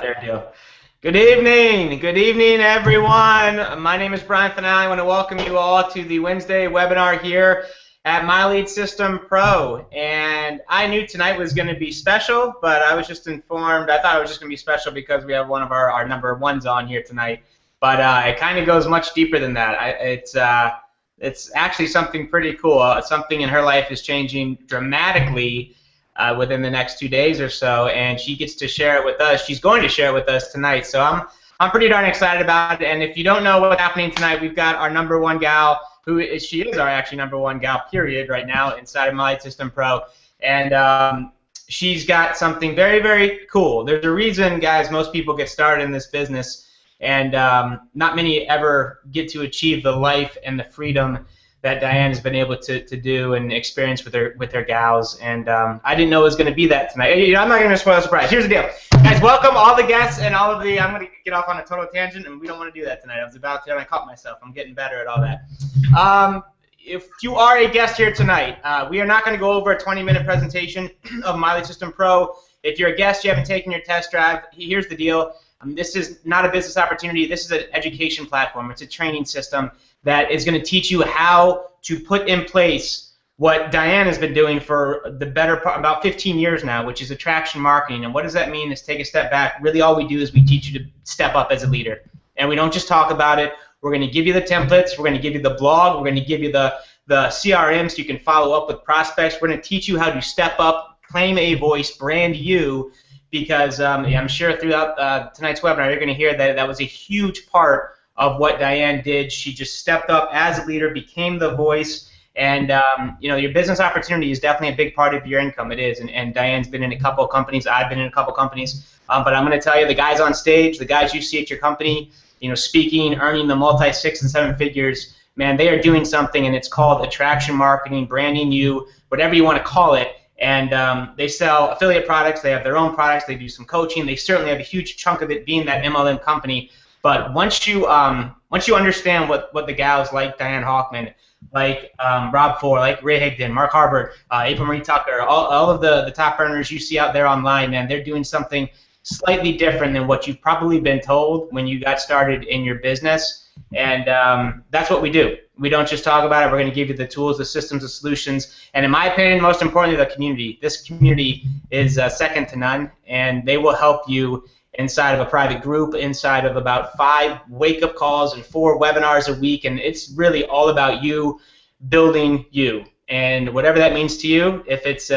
there, deal. Good evening, everyone. My name is Brian Finale. I want to welcome you all to the Wednesday webinar here at My Lead System Pro. And I knew tonight was going to be special, but I was just informed. I thought it was just going to be special because we have one of our number ones on here tonight. But it kind of goes much deeper than that. It's actually something pretty cool. Something in her life is changing dramatically within the next 2 days or so, and she gets to share it with us. She's going to share it with us tonight, so I'm pretty darn excited about it. And if you don't know what's happening tonight, we've got our number one gal, she is our actually number one gal, period, right now inside of My Lead System Pro, and she's got something very, very cool. There's a reason, guys, most people get started in this business, and not many ever get to achieve the life and the freedom that Diane has been able to do and experience with her gals, and I didn't know it was going to be that tonight. I'm not going to spoil the surprise. Here's the deal, guys. Welcome all the guests and all of the. I'm going to get off on a total tangent, and we don't want to do that tonight. I was about to, and I caught myself. I'm getting better at all that. If you are a guest here tonight, we are not going to go over a 20-minute presentation of My Lead System Pro. If you're a guest, you haven't taken your test drive. Here's the deal. This is not a business opportunity. This is an education platform. It's a training system that is going to teach you how to put in place what Diane has been doing for the better part, about 15 years now, which is attraction marketing. And what does that mean is take a step back. Really all we do is we teach you to step up as a leader. And we don't just talk about it. We're going to give you the templates. We're going to give you the blog. We're going to give you the CRM so you can follow up with prospects. We're going to teach you how to step up, claim a voice, brand you, because I'm sure throughout tonight's webinar you're going to hear that that was a huge part of what Diane did. She just stepped up as a leader, became the voice, and your business opportunity is definitely a big part of your income. It is, and Diane's been in a couple of companies. I've been in a couple of companies, but I'm going to tell you, the guys on stage, the guys you see at your company, speaking, earning the multi-6 and 7 figures, man, they are doing something, and it's called attraction marketing, branding you, whatever you want to call it. And they sell affiliate products. They have their own products. They do some coaching. They certainly have a huge chunk of it being that MLM company. But once you understand what the gals like Diane Hawkman, like Rob Ford, like Ray Higdon, Mark Harbert, April Marie Tucker, all of the top earners you see out there online, man, they're doing something slightly different than what you've probably been told when you got started in your business. And that's what we do. We don't just talk about it. We're going to give you the tools, the systems, the solutions, and in my opinion, most importantly, the community. This community is second to none, and they will help you inside of a private group, inside of about 5 wake-up calls and 4 webinars a week, and it's really all about you building you. And whatever that means to you, if it's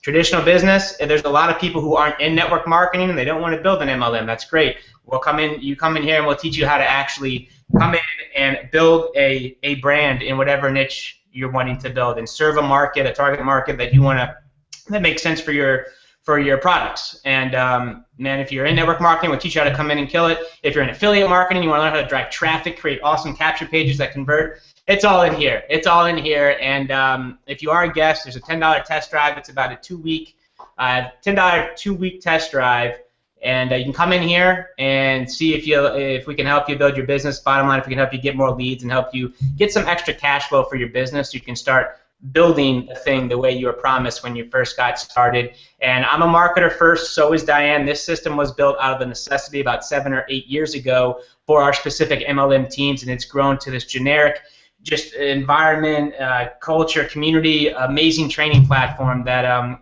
traditional business, if there's a lot of people who aren't in network marketing and they don't want to build an MLM, that's great. You come in here and we'll teach you how to actually come in and build a brand in whatever niche you're wanting to build and serve a market, a target market that you want to, that makes sense for your products. And man, if you're in network marketing, we'll teach you how to come in and kill it. If you're in affiliate marketing, you want to learn how to drive traffic, create awesome capture pages that convert. It's all in here. It's all in here. And if you are a guest, there's a $10 test drive. It's about a $2-week test drive. And you can come in here and see if we can help you build your business. Bottom line, if we can help you get more leads and help you get some extra cash flow for your business, you can start building the thing the way you were promised when you first got started. And I'm a marketer first, so is Diane. This system was built out of a necessity about 7 or 8 years ago for our specific MLM teams, and it's grown to this generic just environment, culture, community, amazing training platform that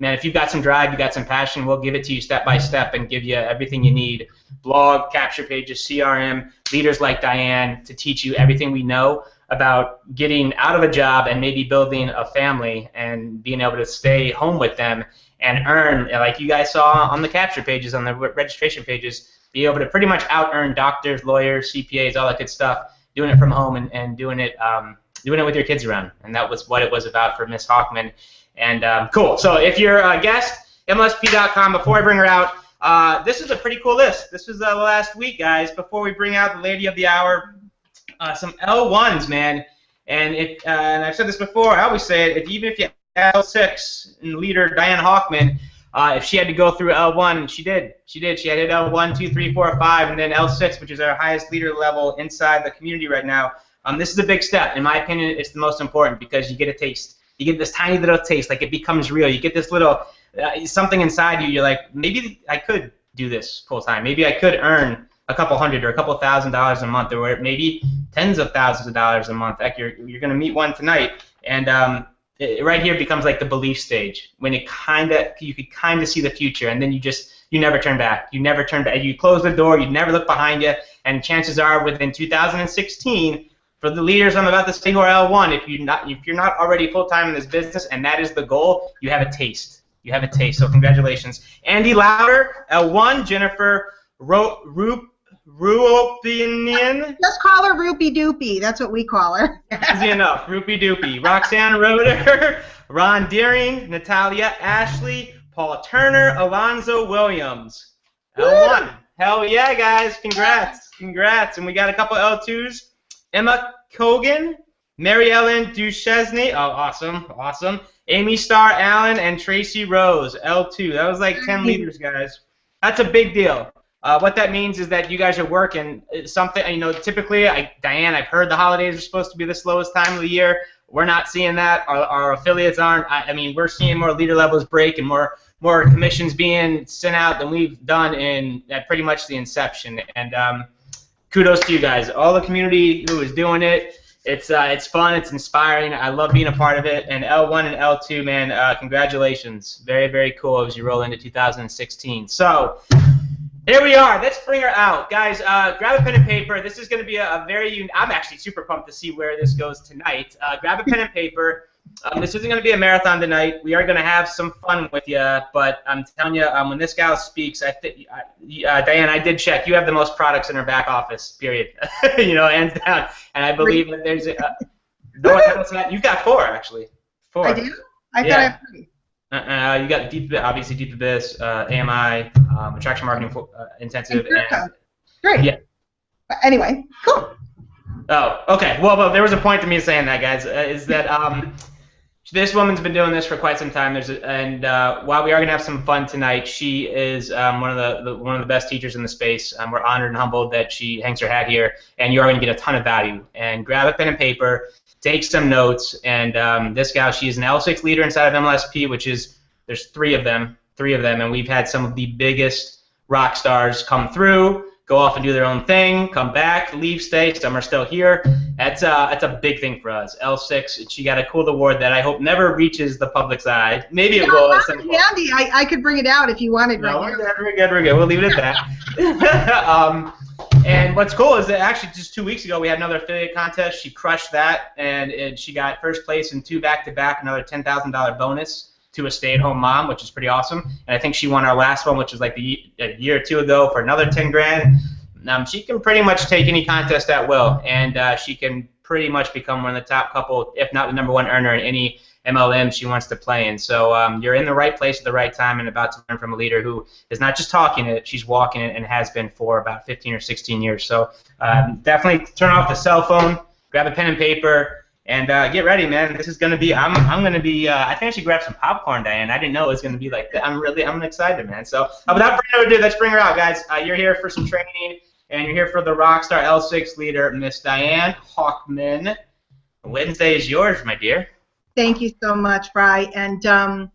man, if you've got some drive, you've got some passion, we'll give it to you step by step and give you everything you need. Blog, capture pages, CRM, leaders like Diane to teach you everything we know about getting out of a job and maybe building a family and being able to stay home with them and earn, like you guys saw on the capture pages, on the registration pages, be able to pretty much out-earn doctors, lawyers, CPAs, all that good stuff, doing it from home and doing it with your kids around. And that was what it was about for Miss Hawkman. And cool. So if you're a guest, MLSP.com. Before I bring her out, this is a pretty cool list. This was the last week, guys. Before we bring out the lady of the hour, some L1s, man. And and I've said this before. I always say it. Even if you have L6 and leader Diane Hawkman, if she had to go through L1, she did. She had hit L1, 2, 3, 4, 5, and then L6, which is our highest leader level inside the community right now. This is a big step. In my opinion, it's the most important because you get a taste. You get this tiny little taste, like it becomes real. You get this little something inside you. You're like, maybe I could do this full time. Maybe I could earn a couple hundred or a couple $1,000s a month, or maybe tens of thousands of dollars a month. Heck, you're going to meet one tonight, and right here becomes like the belief stage when you could kind of see the future, and then you never turn back. You never turn back. You close the door. You never look behind you, and chances are within 2016. For the leaders I'm about to say who are L1, if you're not already full-time in this business and that is the goal, you have a taste. You have a taste. So congratulations. Andy Louder, L1, Jennifer Ruopinian. Just call her Roopy Doopy. That's what we call her. Easy enough. Roopy Doopy. Roxanne Roeder, Ron Deering, Natalia Ashley, Paul Turner, Alonzo Williams. L1. Hell yeah, guys. Congrats. Congrats. And we got a couple L2s. Emma Kogan, Mary Ellen Duchesne, oh, awesome, awesome. Amy Starr Allen, and Tracy Rose, L2. That was like 10 leaders, guys. That's a big deal. What that means is that you guys are working something, you know, typically, Diane, I've heard the holidays are supposed to be the slowest time of the year. We're not seeing that. Our affiliates aren't. I mean, we're seeing more leader levels break and more commissions being sent out than we've done at pretty much the inception. And kudos to you guys, all the community who is doing it. It's fun, it's inspiring. I love being a part of it. And L1 and L2, man, congratulations. Very, very cool as you roll into 2016. So here we are. Let's bring her out, guys. Grab a pen and paper. This is going to be I'm actually super pumped to see where this goes tonight. Grab a pen and paper. This isn't going to be a marathon tonight. We are going to have some fun with you, but I'm telling you, when this gal speaks, Diane, I did check. You have the most products in her back office, period. You know, hands down. And I believe that there's no one else. You've got 4, actually. 4. I do? I thought I had 3. You got obviously Deep Abyss, AMI, Attraction Marketing Intensive. And great. Yeah. But anyway, cool. Oh, okay. Well, there was a point to me saying that, guys, is that this woman's been doing this for quite some time. While we are gonna have some fun tonight, she is one of the best teachers in the space. We're honored and humbled that she hangs her hat here, and you are gonna get a ton of value. And grab a pen and paper, take some notes. And this gal, she is an L6 leader inside of MLSP, which is there's 3 of them, and we've had some of the biggest rock stars come through, go off and do their own thing, come back, leave, stay. Some are still here. That's a big thing for us. L6, she got a cool award that I hope never reaches the public's eye. Maybe it will. Handy. I could bring it out if you wanted. No, we're good. We'll leave it at that. And what's cool is that actually just 2 weeks ago we had another affiliate contest. She crushed that, and she got first place in 2 back-to-back, another $10,000 bonus to a stay-at-home mom, which is pretty awesome. And I think she won our last one, which was like a year or 2 ago, for another 10 grand. She can pretty much take any contest at will, and she can pretty much become one of the top couple, if not the #1 earner in any MLM she wants to play in. So you're in the right place at the right time and about to learn from a leader who is not just talking it, she's walking it and has been for about 15 or 16 years. So definitely turn off the cell phone, grab a pen and paper, and get ready, man. This is gonna be. I'm gonna be. I think I should grab some popcorn, Diane. I didn't know it was gonna be like that. I'm excited, man. So without further ado, let's bring her out, guys. You're here for some training, and you're here for the Rockstar L6 leader, Miss Diane Hochman. Wednesday is yours, my dear. Thank you so much, Bri. And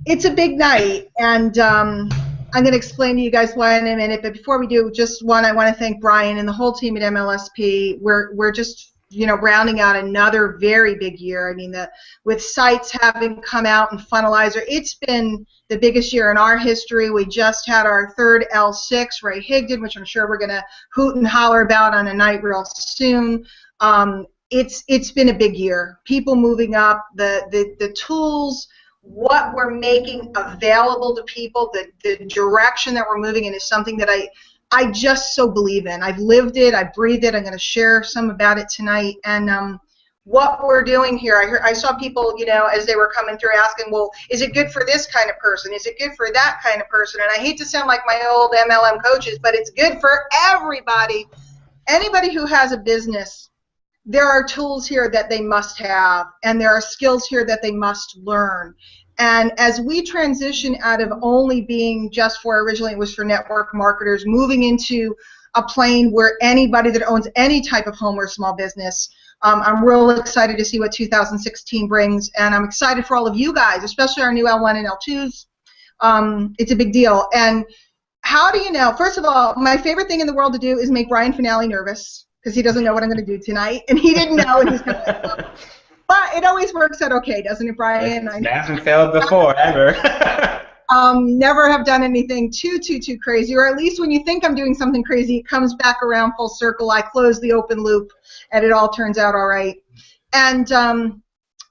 it's a big night, and I'm going to explain to you guys why in a minute. But before we do, I want to thank Brian and the whole team at MLSP. We're just rounding out another very big year. I mean, with sites having come out and Funnelizer, it's been the biggest year in our history. We just had our 3rd L6, Ray Higdon, which I'm sure we're going to hoot and holler about on a night real soon. It's been a big year. People moving up, the tools, what we're making available to people, the direction that we're moving in is something that I just so believe in. I've lived it. I breathed it. I'm going to share some about it tonight. And what we're doing here, I saw people, as they were coming through asking, well, is it good for this kind of person? Is it good for that kind of person? And I hate to sound like my old MLM coaches, but it's good for everybody. Anybody who has a business, there are tools here that they must have, and there are skills here that they must learn. And as we transition out of only being just for, originally it was for network marketers, moving into a plane where anybody that owns any type of home or small business, I'm real excited to see what 2016 brings, and I'm excited for all of you guys, especially our new L1 and L2s. It's a big deal. And How do you know? First of all, my favorite thing in the world to do is make Brian Finale nervous because he doesn't know what I'm going to do tonight, and he didn't know, and he's going to. But it always works out okay, doesn't it, Brian? It hasn't failed before, ever. Never have done anything too crazy, or at least when you think I'm doing something crazy, it comes back around full circle. I close the open loop, and it all turns out all right. And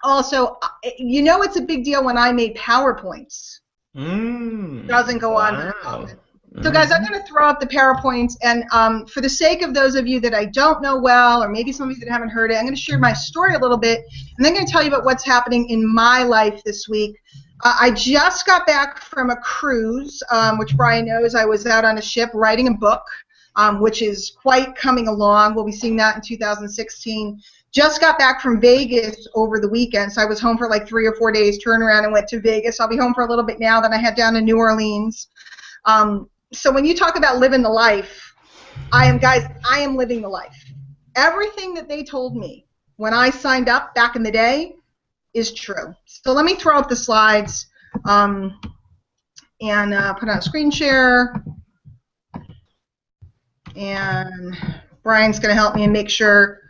also, you know, it's a big deal when I made PowerPoints. Doesn't go on very often. So guys, I'm going to throw up the PowerPoints, and for the sake of those of you that I don't know well, or maybe some of you that haven't heard it, I'm going to share my story a little bit, and then I'm going to tell you about what's happening in my life this week. I just got back from a cruise, which Brian knows. I was out on a ship writing a book, which is quite coming along. We'll be seeing that in 2016. Just got back from Vegas over the weekend, so I was home for like 3 or 4 days, turned around and went to Vegas. I'll be home for a little bit now, then I head down to New Orleans. So when you talk about living the life, I am living the life. Everything that they told me when I signed up back in the day is true. So let me throw up the slides and put on a screen share. And Brian's going to help me and make sure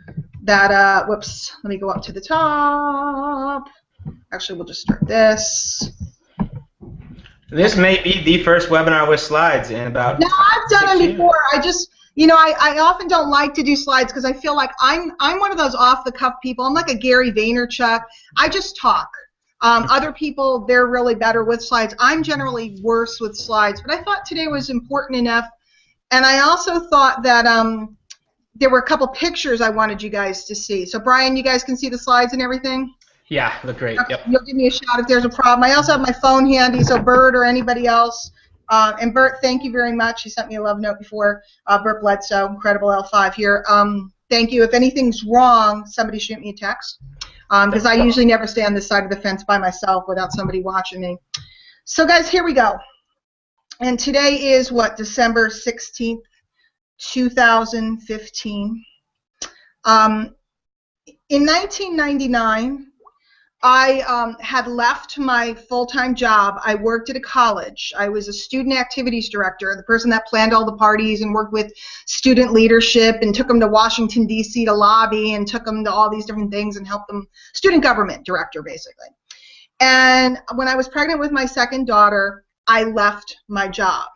that, whoops, let me go up to the top. Actually, we'll just start this. This may be the first webinar with slides in about. No, I've done them before. I just, you know, I often don't like to do slides because I feel like I'm one of those off-the-cuff people. I'm like a Gary Vaynerchuk. I just talk. Other people, they're really better with slides. I'm generally worse with slides, but I thought today was important enough. And I also thought that there were a couple pictures I wanted you guys to see. So, Brian, you guys can see the slides and everything? Yeah, look great. Okay, yep. You'll give me a shout if there's a problem. I also have my phone handy, so Bert or anybody else. And Bert, thank you very much. He sent me a love note before. Bert Bledsoe, incredible L5 here. Thank you. If anything's wrong, somebody shoot me a text. Because I usually never stay on this side of the fence by myself without somebody watching me. So, guys, here we go. And today is, what, December 16th, 2015. In 1999, I had left my full-time job. I worked at a college. I was a student activities director, the person that planned all the parties and worked with student leadership and took them to Washington, D.C. to lobby and took them to all these different things and helped them, student government director, basically. And when I was pregnant with my second daughter, I left my job.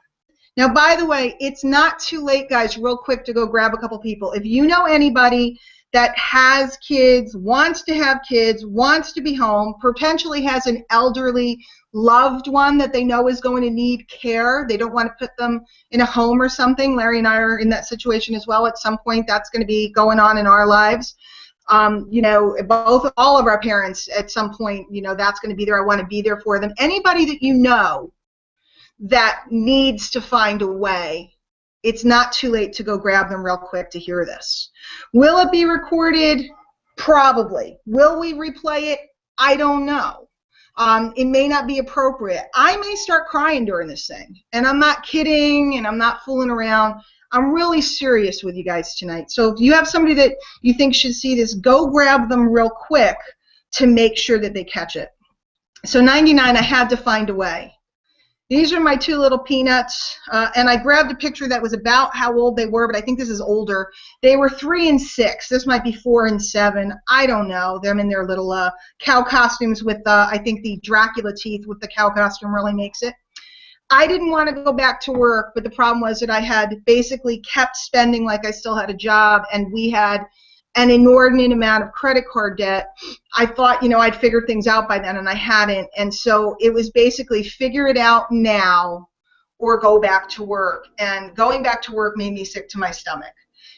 Now, by the way, it's not too late, guys, real quick to go grab a couple people. If you know anybody that has kids, wants to have kids, wants to be home, potentially has an elderly loved one that they know is going to need care, they don't want to put them in a home or something. Larry and I are in that situation as well. At some point, that's going to be going on in our lives. You know, all of our parents at some point, you know, that's going to be there. I want to be there for them. Anybody that you know that needs to find a way, it's not too late to go grab them real quick to hear this. Will it be recorded? Probably. Will we replay it? I don't know. It may not be appropriate. I may start crying during this thing. And I'm not kidding, and I'm not fooling around. I'm really serious with you guys tonight. So if you have somebody that you think should see this, go grab them real quick to make sure that they catch it. So 99, I had to find a way. These are my two little peanuts, and I grabbed a picture that was about how old they were, but I think this is older. They were 3 and 6. This might be 4 and 7. I don't know. Them in their little cow costumes with, I think the Dracula teeth with the cow costume really makes it. I didn't want to go back to work, but the problem was that I had basically kept spending like I still had a job, and we had an inordinate amount of credit card debt. I thought, you know, I'd figured things out by then, and I hadn't. And so it was basically figure it out now or go back to work. And going back to work made me sick to my stomach.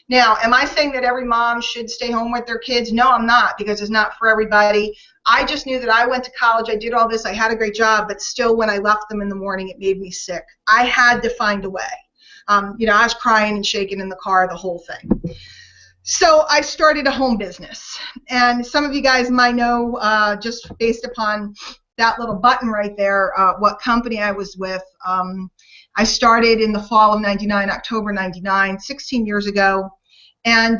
Now, am I saying that every mom should stay home with their kids? No, I'm not, because it's not for everybody. I just knew that I went to college, I did all this, I had a great job, but still when I left them in the morning, it made me sick. I had to find a way. You know, I was crying and shaking in the car, the whole thing. So I started a home business, and some of you guys might know, just based upon that little button right there, what company I was with. I started in the fall of 99, October 99, 16 years ago, and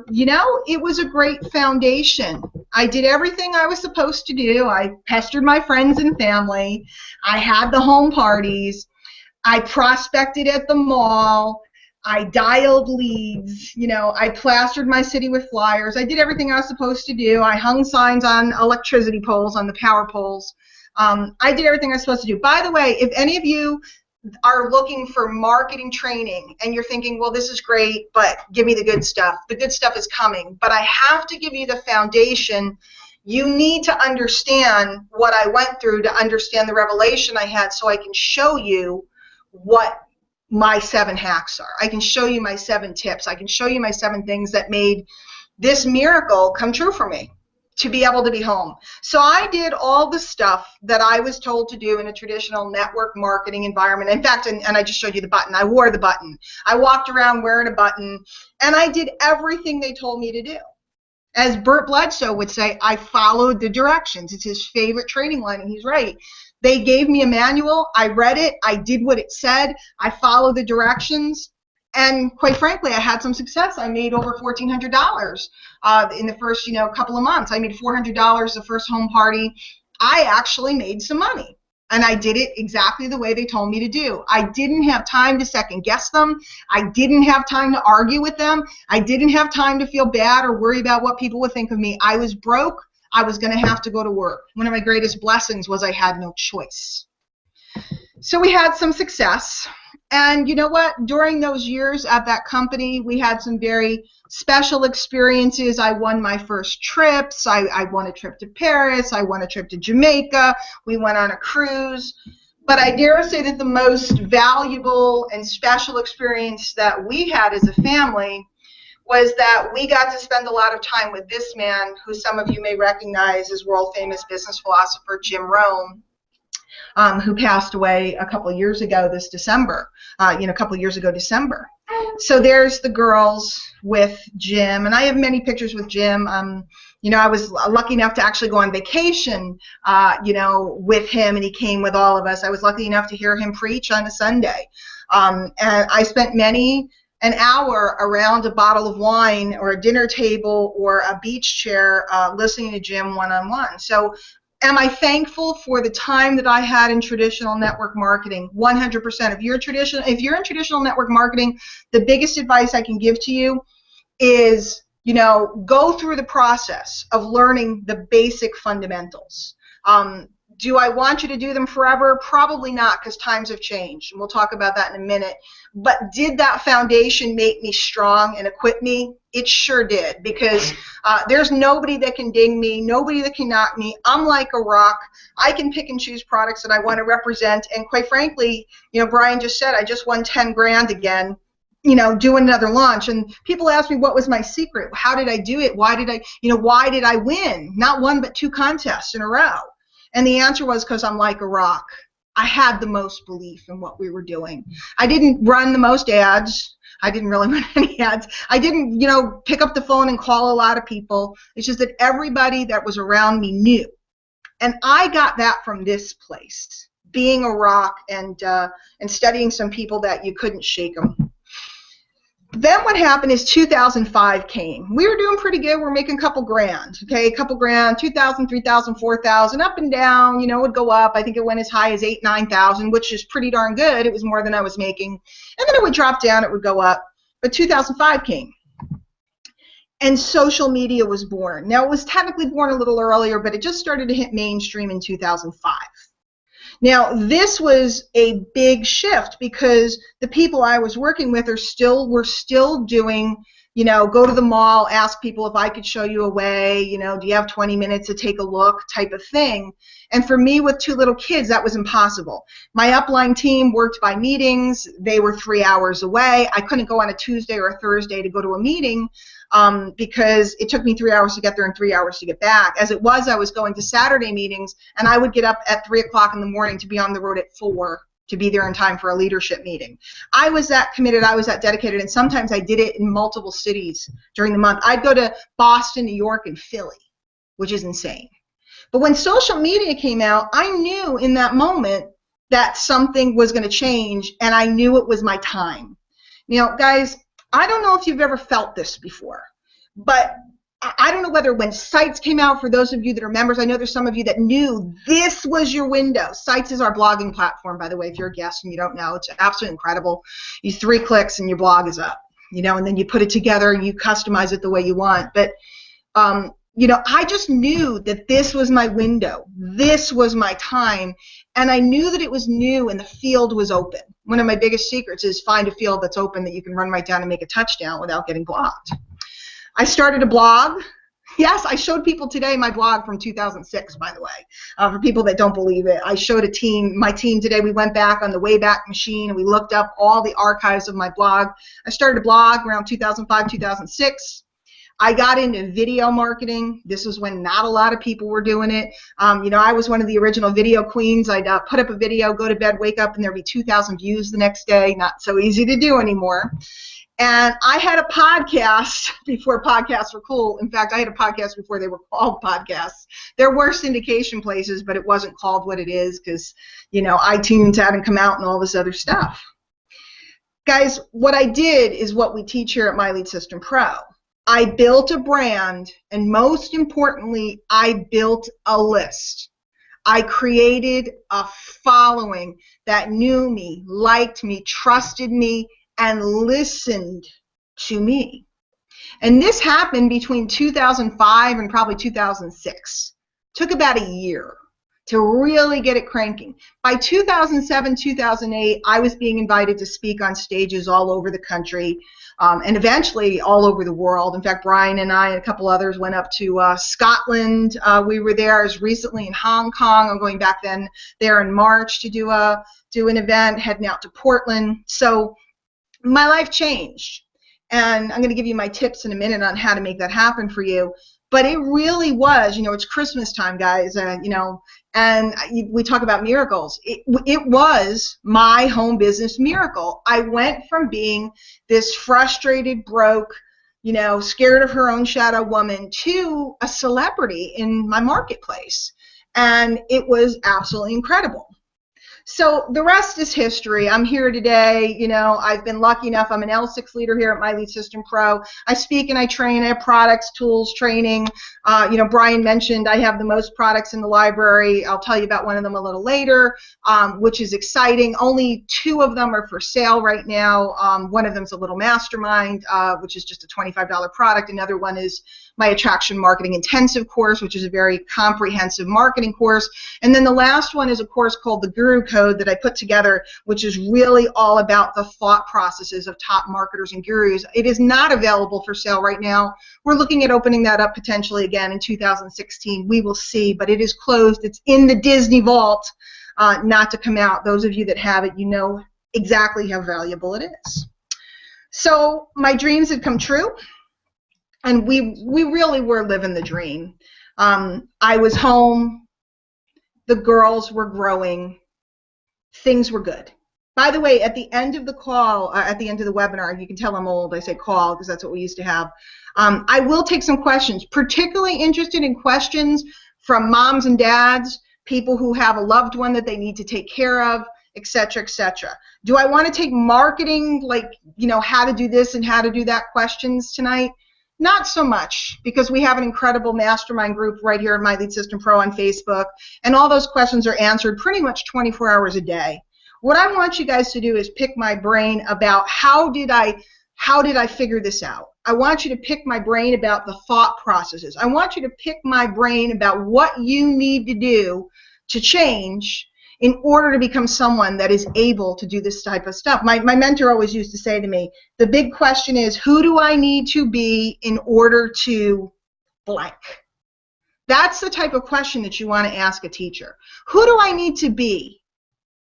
you know, it was a great foundation. I did everything I was supposed to do. I pestered my friends and family. I had the home parties. I prospected at the mall. I dialed leads. You know, I plastered my city with flyers. I did everything I was supposed to do. I hung signs on electricity poles, on the power poles. I did everything I was supposed to do. By the way, if any of you are looking for marketing training and you're thinking, well, this is great, but give me the good stuff. The good stuff is coming. But I have to give you the foundation. You need to understand what I went through to understand the revelation I had, so I can show you what my 7 hacks are. I can show you my 7 tips. I can show you my 7 things that made this miracle come true for me, to be able to be home. So I did all the stuff that I was told to do in a traditional network marketing environment. In fact, and I just showed you the button. I wore the button. I walked around wearing a button, and I did everything they told me to do. As Burt Bledsoe would say, I followed the directions. It's his favorite training line, and he's right. They gave me a manual. I read it. I did what it said. I followed the directions. And quite frankly, I had some success. I made over $1,400 in the first, couple of months. I made $400 the first home party. I actually made some money, and I did it exactly the way they told me to do. I didn't have time to second guess them. I didn't have time to argue with them. I didn't have time to feel bad or worry about what people would think of me. I was broke. I was going to have to go to work. One of my greatest blessings was I had no choice. So we had some success. And you know what? During those years at that company, we had some very special experiences. I won my first trips. I won a trip to Paris. I won a trip to Jamaica. We went on a cruise. But I dare say that the most valuable and special experience that we had as a family was that we got to spend a lot of time with this man, who some of you may recognize as world-famous business philosopher Jim Rohn, who passed away a couple of years ago this December, December. So there's the girls with Jim, and I have many pictures with Jim. I was lucky enough to actually go on vacation, with him, and he came with all of us. I was lucky enough to hear him preach on a Sunday. And I spent many an hour around a bottle of wine or a dinner table or a beach chair listening to Jim one-on-one. So am I thankful for the time that I had in traditional network marketing? 100%. If you're in traditional network marketing, the biggest advice I can give to you is, go through the process of learning the basic fundamentals. Do I want you to do them forever? Probably not, because times have changed, and we'll talk about that in a minute. But did that foundation make me strong and equip me? It sure did, because there's nobody that can ding me, nobody that can knock me. I'm like a rock. I can pick and choose products that I want to represent, and quite frankly, Brian just said I just won 10 grand again, doing another launch. And people ask me what was my secret. How did I do it? Why did I win? Not 1 but 2 contests in a row. And the answer was because I'm like a rock. I had the most belief in what we were doing. I didn't run the most ads. I didn't really run any ads. I didn't, pick up the phone and call a lot of people. It's just that everybody that was around me knew. And I got that from this place, being a rock and studying some people that you couldn't shake them. Then what happened is 2005 came. We were doing pretty good. We're making a couple grand, okay? A couple grand, 2,000, 3,000, 4,000, up and down, it would go up. I think it went as high as 8,000, 9,000, which is pretty darn good. It was more than I was making. And then it would drop down, it would go up. But 2005 came. And social media was born. Now, it was technically born a little earlier, but it just started to hit mainstream in 2005. Now, this was a big shift because the people I was working with were still doing, go to the mall, ask people if I could show you a way, do you have 20 minutes to take a look type of thing. And for me with 2 little kids, that was impossible. My upline team worked by meetings. They were 3 hours away. I couldn't go on a Tuesday or a Thursday to go to a meeting because it took me 3 hours to get there and 3 hours to get back. As it was, I was going to Saturday meetings, and I would get up at 3 o'clock in the morning to be on the road at 4 to be there in time for a leadership meeting. I was that committed, I was that dedicated, and sometimes I did it in multiple cities during the month. I'd go to Boston, New York, and Philly, which is insane. But when social media came out, I knew in that moment that something was going to change, and I knew it was my time. Guys, I don't know if you've ever felt this before, but I don't know whether when Sites came out, for those of you that are members, I know there's some of you that knew this was your window. Sites is our blogging platform, by the way, if you're a guest and you don't know. It's absolutely incredible. You 3 clicks and your blog is up, you know, and then you put it together and you customize it the way you want. But, you know, I just knew that this was my window. This was my time. And I knew that it was new and the field was open. One of my biggest secrets is find a field that's open that you can run right down and make a touchdown without getting blocked. I started a blog. Yes, I showed people today my blog from 2006, by the way, for people that don't believe it. I showed my team today. We went back on the Wayback Machine and we looked up all the archives of my blog. I started a blog around 2005, 2006. I got into video marketing. This was when not a lot of people were doing it. You know, I was one of the original video queens. I'd put up a video, go to bed, wake up, and there'd be 2,000 views the next day. Not so easy to do anymore. And I had a podcast before podcasts were cool. In fact, I had a podcast before they were called podcasts. There were syndication places, but it wasn't called what it is because, you know, iTunes hadn't come out and all this other stuff. Guys, what I did is what we teach here at My Lead System Pro. I built a brand, and most importantly, I built a list. I created a following that knew me, liked me, trusted me, and listened to me. And this happened between 2005 and probably 2006. Took about a year to really get it cranking. By 2007, 2008, I was being invited to speak on stages all over the country and eventually all over the world. In fact, Brian and I and a couple others went up to Scotland. We were there as recently in Hong Kong. I'm going back then there in March to do an event, heading out to Portland. So my life changed, and I'm going to give you my tips in a minute on how to make that happen for you. But it really was, you know, it's Christmas time, guys, you know, and we talk about miracles. It was my home business miracle. I went from being this frustrated, broke, you know, scared of her own shadow woman to a celebrity in my marketplace, and it was absolutely incredible. So the rest is history. I'm here today. You know, I've been lucky enough. I'm an L6 leader here at My Lead System Pro. I speak and I train. I have products, tools, training. You know, Brian mentioned I have the most products in the library. I'll tell you about one of them a little later, which is exciting. Only 2 of them are for sale right now. One of them is a little mastermind, which is just a $25 product. Another one is my Attraction Marketing Intensive course, which is a very comprehensive marketing course. And then the last one is a course called the Guru Code that I put together, which is really all about the thought processes of top marketers and gurus. It is not available for sale right now. We're looking at opening that up potentially again in 2016. We will see, but it is closed. It's in the Disney vault, not to come out. Those of you that have it, you know exactly how valuable it is. So my dreams had come true. And we really were living the dream. I was home. The girls were growing. Things were good. By the way, at the end of the call, at the end of the webinar, you can tell I'm old. I say call because that's what we used to have. I will take some questions, particularly interested in questions from moms and dads, people who have a loved one that they need to take care of, etc., etc. Do I want to take marketing, like, you know, how to do this and how to do that questions tonight? Not so much, because we have an incredible mastermind group right here at My Lead System Pro on Facebook, and all those questions are answered pretty much 24 hours a day. What I want you guys to do is pick my brain about how did I figure this out. I want you to pick my brain about the thought processes. I want you to pick my brain about what you need to do to change in order to become someone that is able to do this type of stuff. My mentor always used to say to me, the big question is, who do I need to be in order to blank? That's the type of question that you want to ask a teacher. Who do I need to be?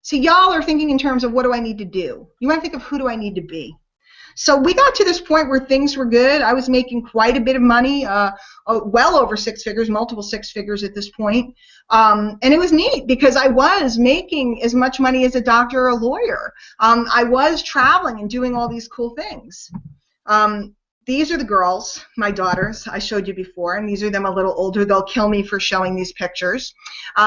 See, y'all are thinking in terms of what do I need to do. You want to think of who do I need to be. So we got to this point where things were good. I was making quite a bit of money, well over 6 figures, multiple 6 figures at this point. And it was neat because I was making as much money as a doctor or a lawyer. I was traveling and doing all these cool things. The these are the girls, my daughters, I showed you before, and these are them a little older. They'll kill me for showing these pictures.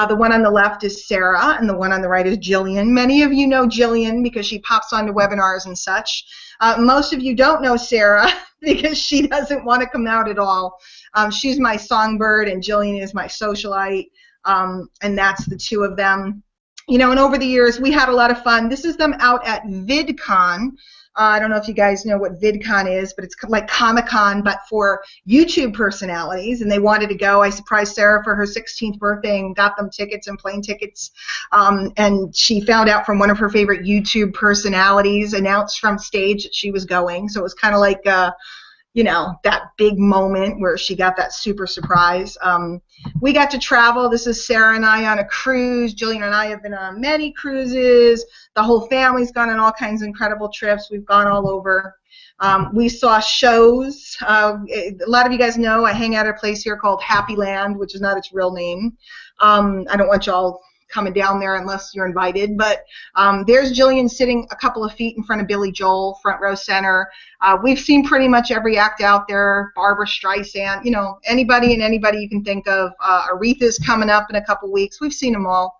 The one on the left is Sarah, and the one on the right is Jillian. Many of you know Jillian because she pops onto webinars and such. Most of you don't know Sarah because she doesn't want to come out at all. She's my songbird, and Jillian is my socialite, and that's the two of them. You know, and over the years, we had a lot of fun. This is them out at VidCon. I don't know if you guys know what VidCon is, but it's like Comic-Con, but for YouTube personalities, and they wanted to go. I surprised Sarah for her 16th birthday and got them tickets and plane tickets, and she found out from one of her favorite YouTube personalities, announced from stage that she was going, so it was kind of like you know, that big moment where she got that super surprise. We got to travel. This is Sarah and I on a cruise. Jillian and I have been on many cruises. The whole family's gone on all kinds of incredible trips. We've gone all over. We saw shows. A lot of you guys know I hang out at a place here called Happy Land, which is not its real name. I don't want y'all coming down there unless you're invited, but there's Jillian sitting a couple of feet in front of Billy Joel, front row center. We've seen pretty much every act out there. Barbara Streisand, you know, anybody you can think of. Aretha's coming up in a couple weeks. We've seen them all,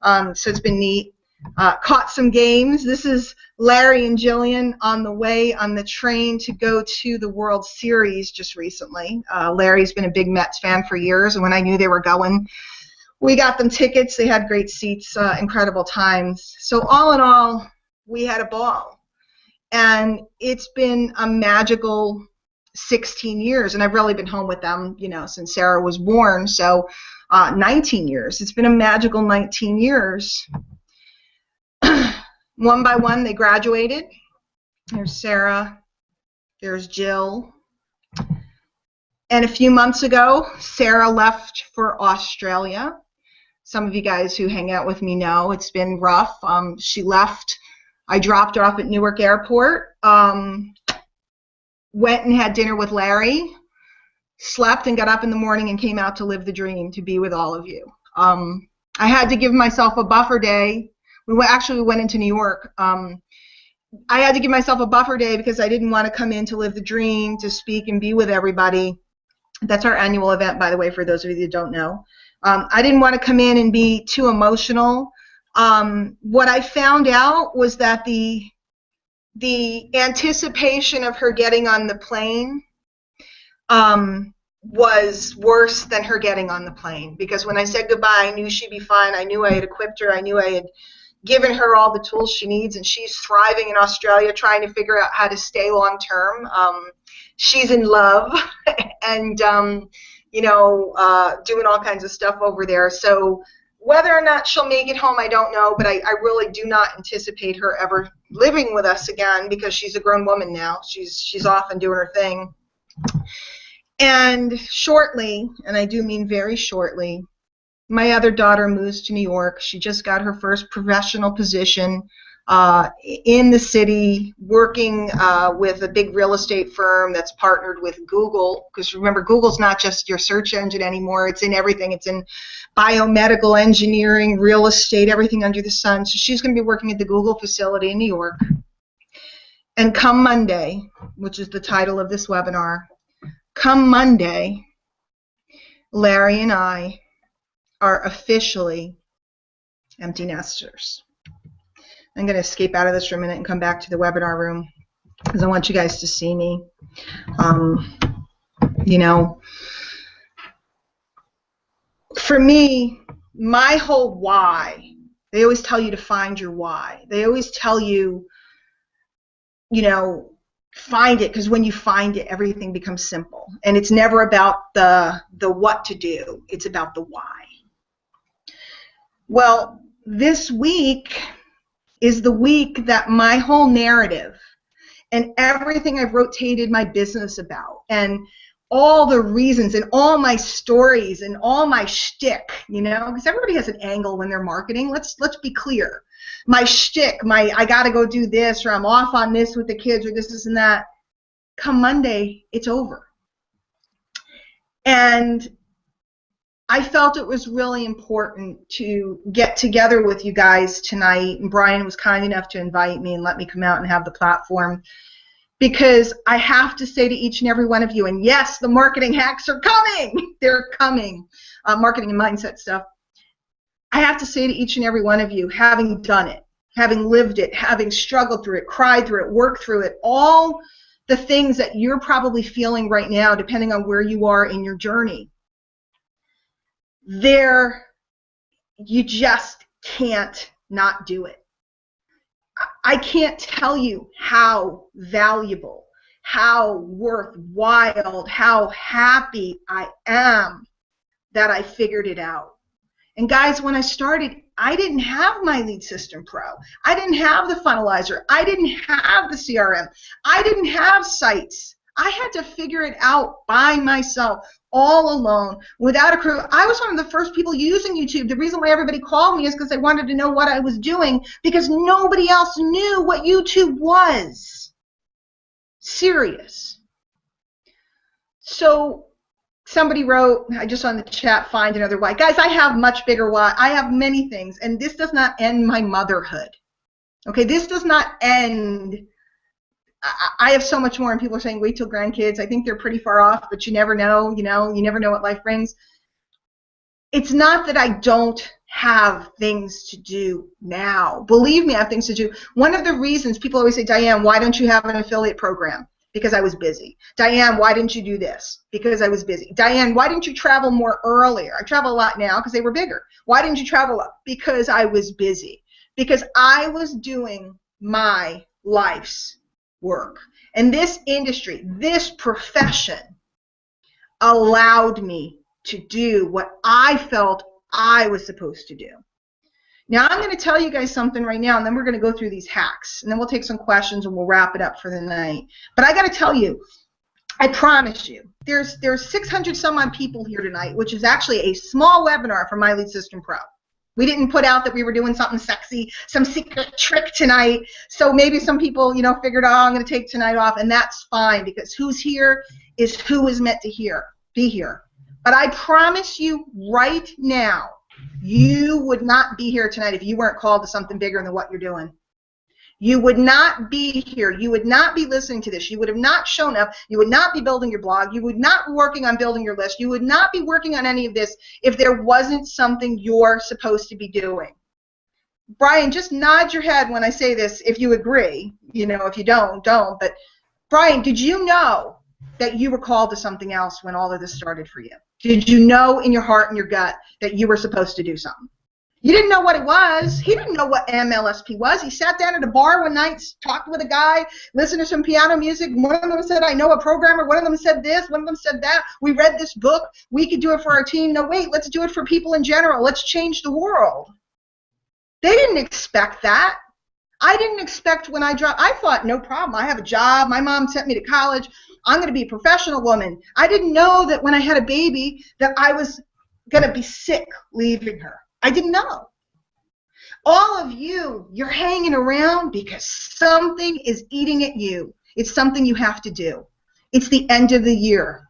so it's been neat. Caught some games. This is Larry and Jillian on the way on the train to go to the World Series just recently. Larry's been a big Mets fan for years, and when I knew they were going, we got them tickets. They had great seats, incredible times. So all in all, we had a ball. And it's been a magical 16 years. And I've really been home with them, you know, since Sarah was born. So 19 years. It's been a magical 19 years. One by one, they graduated. There's Sarah. There's Jill. And a few months ago, Sarah left for Australia. Some of you guys who hang out with me know it's been rough. She left. I dropped her off at Newark Airport, went and had dinner with Larry, slept and got up in the morning and came out to live the dream, to be with all of you. I had to give myself a buffer day. We went into New York. I had to give myself a buffer day because I didn't want to come in to live the dream, to speak and be with everybody. That's our annual event, by the way, for those of you that don't know. I didn't want to come in and be too emotional. What I found out was that the anticipation of her getting on the plane was worse than her getting on the plane, because when I said goodbye, I knew she'd be fine. I knew I had equipped her. I knew I had given her all the tools she needs, and she's thriving in Australia, trying to figure out how to stay long term. She's in love and you know, doing all kinds of stuff over there. So whether or not she'll make it home, I don't know, but I really do not anticipate her ever living with us again, because she's a grown woman now. She's off and doing her thing. And shortly, and I do mean very shortly, my other daughter moves to New York. She just got her first professional position in the city, working with a big real estate firm that's partnered with Google, because remember, Google's not just your search engine anymore. It's in everything. It's in biomedical engineering, real estate, everything under the sun. So she's going to be working at the Google facility in New York. And come Monday, which is the title of this webinar, come Monday, Larry and I are officially empty nesters. I'm going to escape out of this for a minute and come back to the webinar room because I want you guys to see me. You know, for me, my whole why, they always tell you to find your why. They always tell you, you know, find it, because when you find it, everything becomes simple. And it's never about the what to do. It's about the why. Well, this week is the week that my whole narrative and everything I've rotated my business about, and all the reasons and all my stories and all my shtick, you know, because everybody has an angle when they're marketing. Let's be clear. My shtick, I got to go do this, or I'm off on this with the kids, or this and that. Come Monday, it's over. And I felt it was really important to get together with you guys tonight, and Brian was kind enough to invite me and let me come out and have the platform. because I have to say to each and every one of you, and yes, the marketing hacks are coming. They're coming. Marketing and mindset stuff. I have to say to each and every one of you, having done it, having lived it, having struggled through it, cried through it, worked through it, all the things that you're probably feeling right now, depending on where you are in your journey, you just can't not do it. I can't tell you how valuable, how worthwhile, how happy I am that I figured it out. And guys, when I started, I didn't have My Lead System Pro. I didn't have the funnelizer. I didn't have the CRM. I didn't have sites. I had to figure it out by myself, all alone, without a crew. I was one of the first people using YouTube. The reason why everybody called me is because they wanted to know what I was doing, because nobody else knew what YouTube was. Serious. So somebody wrote, I just on the chat, find another why. Guys, I have much bigger why. I have many things, and this does not end my motherhood. Okay, this does not end. I have so much more, and people are saying wait till grandkids. I think they're pretty far off, but you never know, you never know what life brings. It's not that I don't have things to do now. Believe me, I have things to do. One of the reasons people always say, Diane, why don't you have an affiliate program? Because I was busy. Diane, why didn't you do this? Because I was busy. Diane, why didn't you travel more earlier? I travel a lot now because they were bigger. Why didn't you travel up? Because I was busy. Because I was doing my life's work. And this industry, this profession, allowed me to do what I felt I was supposed to do. Now, I'm going to tell you guys something right now, and then we're going to go through these hacks, and then we'll take some questions, and we'll wrap it up for the night. But I got to tell you, I promise you, there's 600 some odd people here tonight, which is actually a small webinar for My Lead System Pro. We didn't put out that we were doing something sexy, some secret trick tonight. So maybe some people, figured, oh, I'm going to take tonight off, and that's fine, because who's here is who is meant to be here. But I promise you right now, you would not be here tonight if you weren't called to something bigger than what you're doing. You would not be here. You would not be listening to this. You would have not shown up. You would not be building your blog. You would not be working on building your list. You would not be working on any of this if there wasn't something you're supposed to be doing. Brian, just nod your head when I say this if you agree. If you don't. But Brian, did you know that you were called to something else when all of this started for you? Did you know in your heart and your gut that you were supposed to do something? You didn't know what it was. He didn't know what MLSP was. He sat down at a bar one night, talked with a guy, listened to some piano music. One of them said, I know a programmer. One of them said this. One of them said that. We read this book. We could do it for our team. No, wait, let's do it for people in general. Let's change the world. They didn't expect that. I didn't expect when I dropped. I thought, no problem. I have a job. My mom sent me to college. I'm going to be a professional woman. I didn't know that when I had a baby that I was going to be sick leaving her. I didn't know. All of you, you're hanging around because something is eating at you. It's something you have to do. It's the end of the year.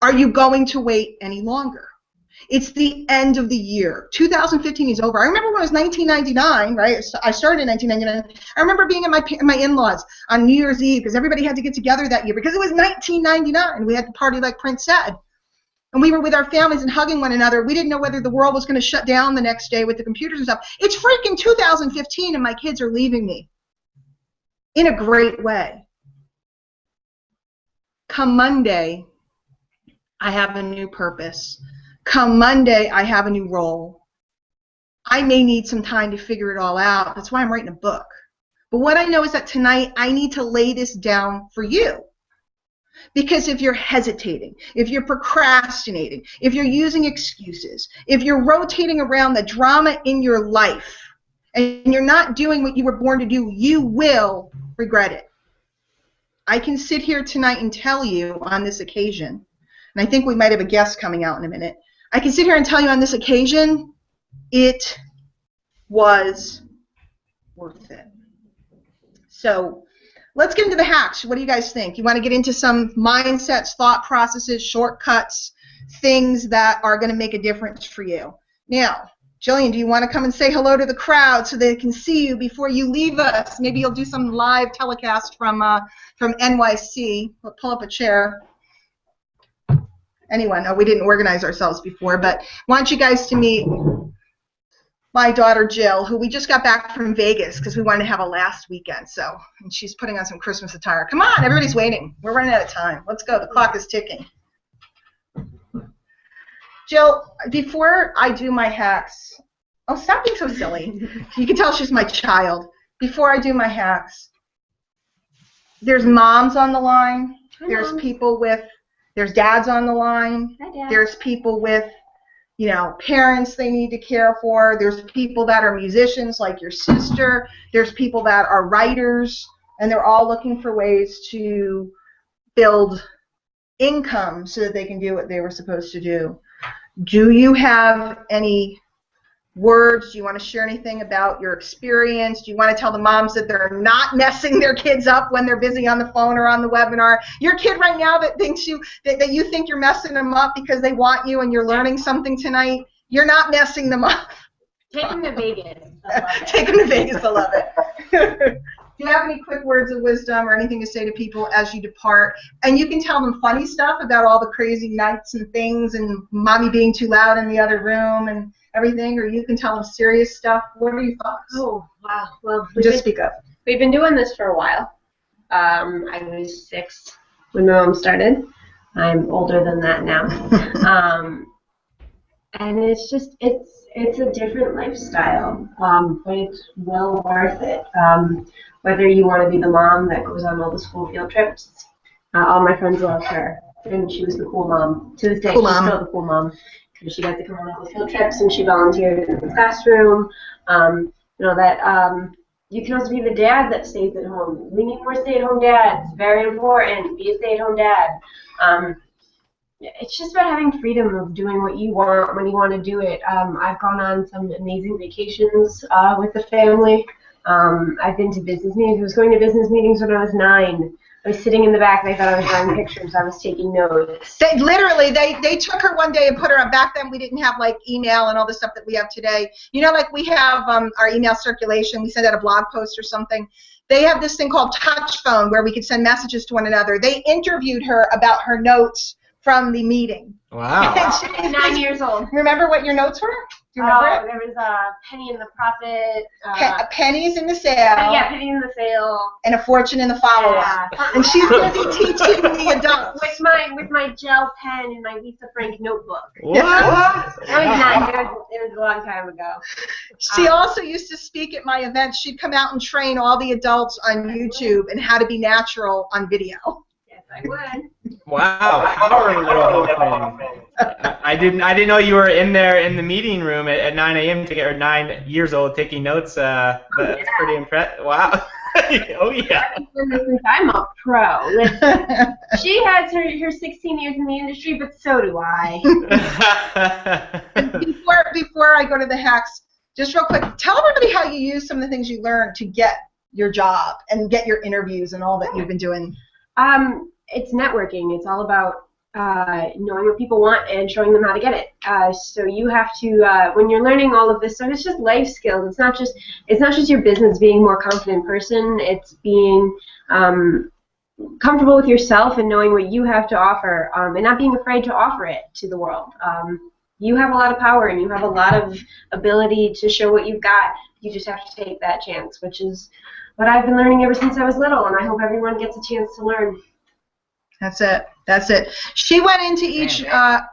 Are you going to wait any longer? It's the end of the year. 2015 is over. I remember when it was 1999, right? I started in 1999. I remember being at my in-laws on New Year's Eve because everybody had to get together that year because it was 1999. We had to party like Prince said. And we were with our families and hugging one another. We didn't know whether the world was going to shut down the next day with the computers and stuff. It's freaking 2015 and my kids are leaving me in a great way. Come Monday, I have a new purpose. Come Monday, I have a new role. I may need some time to figure it all out. That's why I'm writing a book. But what I know is that tonight I need to lay this down for you. Because if you're hesitating, if you're procrastinating, if you're using excuses, if you're rotating around the drama in your life, and you're not doing what you were born to do, you will regret it. I can sit here tonight and tell you on this occasion, and I think we might have a guest coming out in a minute, I can sit here and tell you on this occasion, it was worth it. So let's get into the hacks. What do you guys think? You want to get into some mindsets, thought processes, shortcuts, things that are going to make a difference for you. Now, Jillian, do you want to come and say hello to the crowd so they can see you before you leave us? Maybe you'll do some live telecast from NYC. We'll pull up a chair. Anyone? Oh, we didn't organize ourselves before, but I want you guys to meet my daughter Jill, who we just got back from Vegas because we wanted to have a last weekend. And she's putting on some Christmas attire. Come on, everybody's waiting. We're running out of time. Let's go. The clock is ticking. Jill, before I do my hacks, oh, stop being so silly. You can tell she's my child. Before I do my hacks, there's moms on the line. There's people with, there's dads on the line. Hi, Dad. There's people with, parents they need to care for. There's people that are musicians like your sister. There's people that are writers, and they're all looking for ways to build income so that they can do what they were supposed to do. Do you have any words? Do you want to share anything about your experience? Do you want to tell the moms that they're not messing their kids up when they're busy on the phone or on the webinar? Your kid right now that thinks that you think you're messing them up because they want you and you're learning something tonight, you're not messing them up. Take them to Vegas. I love it. Take them to Vegas. I love it. Do you have any quick words of wisdom or anything to say to people as you depart? And you can tell them funny stuff about all the crazy nights and things and mommy being too loud in the other room and everything, or you can tell them serious stuff. What are your thoughts? Oh, wow. Well, Just speak up. We've been doing this for a while. I was 6 when my mom started. I'm older than that now. And it's just, it's a different lifestyle, but it's well worth it. Whether you want to be the mom that goes on all the school field trips, all my friends loved her, and she was the cool mom. To this day, Cool she's mom. still the cool mom, because she got to come on all the field trips, and she volunteered in the classroom. You can also be the dad that stays at home. We need more stay-at-home dads. Very important. Be a stay-at-home dad. It's just about having freedom of doing what you want when you want to do it. I've gone on some amazing vacations with the family. I've been to business meetings. I was going to business meetings when I was 9. I was sitting in the back and I thought I was drawing pictures. I was taking notes. They took her one day and put her on. Back then we didn't have like email and all the stuff that we have today. Like we have our email circulation. We send out a blog post or something. They have this thing called touch phone where we could send messages to one another. They interviewed her about her notes from the meeting. Wow. I'm 9 years old. Remember what your notes were? Do you remember it? There was a penny in the profit. Pennies in the sale. Yeah, penny in the sale. And a fortune in the follow-up. Yeah. And she's busy teaching the adults. With my gel pen and my Lisa Frank notebook. What? That was 9 years. It was a long time ago. She also used to speak at my events. She'd come out and train all the adults on YouTube and how to be natural on video. Yes, I would. Wow, power little thing. I didn't know you were in there in the meeting room at 9 a.m. to get her 9 years old taking notes. That's pretty impressive. Wow. Oh yeah. I've been this since I'm a pro. Listen, she has her 16 years in the industry, but so do I. Before I go to the hacks, just real quick, tell everybody how you use some of the things you learned to get your job and get your interviews and all that you've been doing. It's networking. It's all about knowing what people want and showing them how to get it. So you have to, when you're learning all of this stuff, it's just life skills. It's not just your business being a more confident person. It's being comfortable with yourself and knowing what you have to offer, and not being afraid to offer it to the world. You have a lot of power and you have a lot of ability to show what you've got. You just have to take that chance, which is what I've been learning ever since I was little, and I hope everyone gets a chance to learn. That's it. She went into each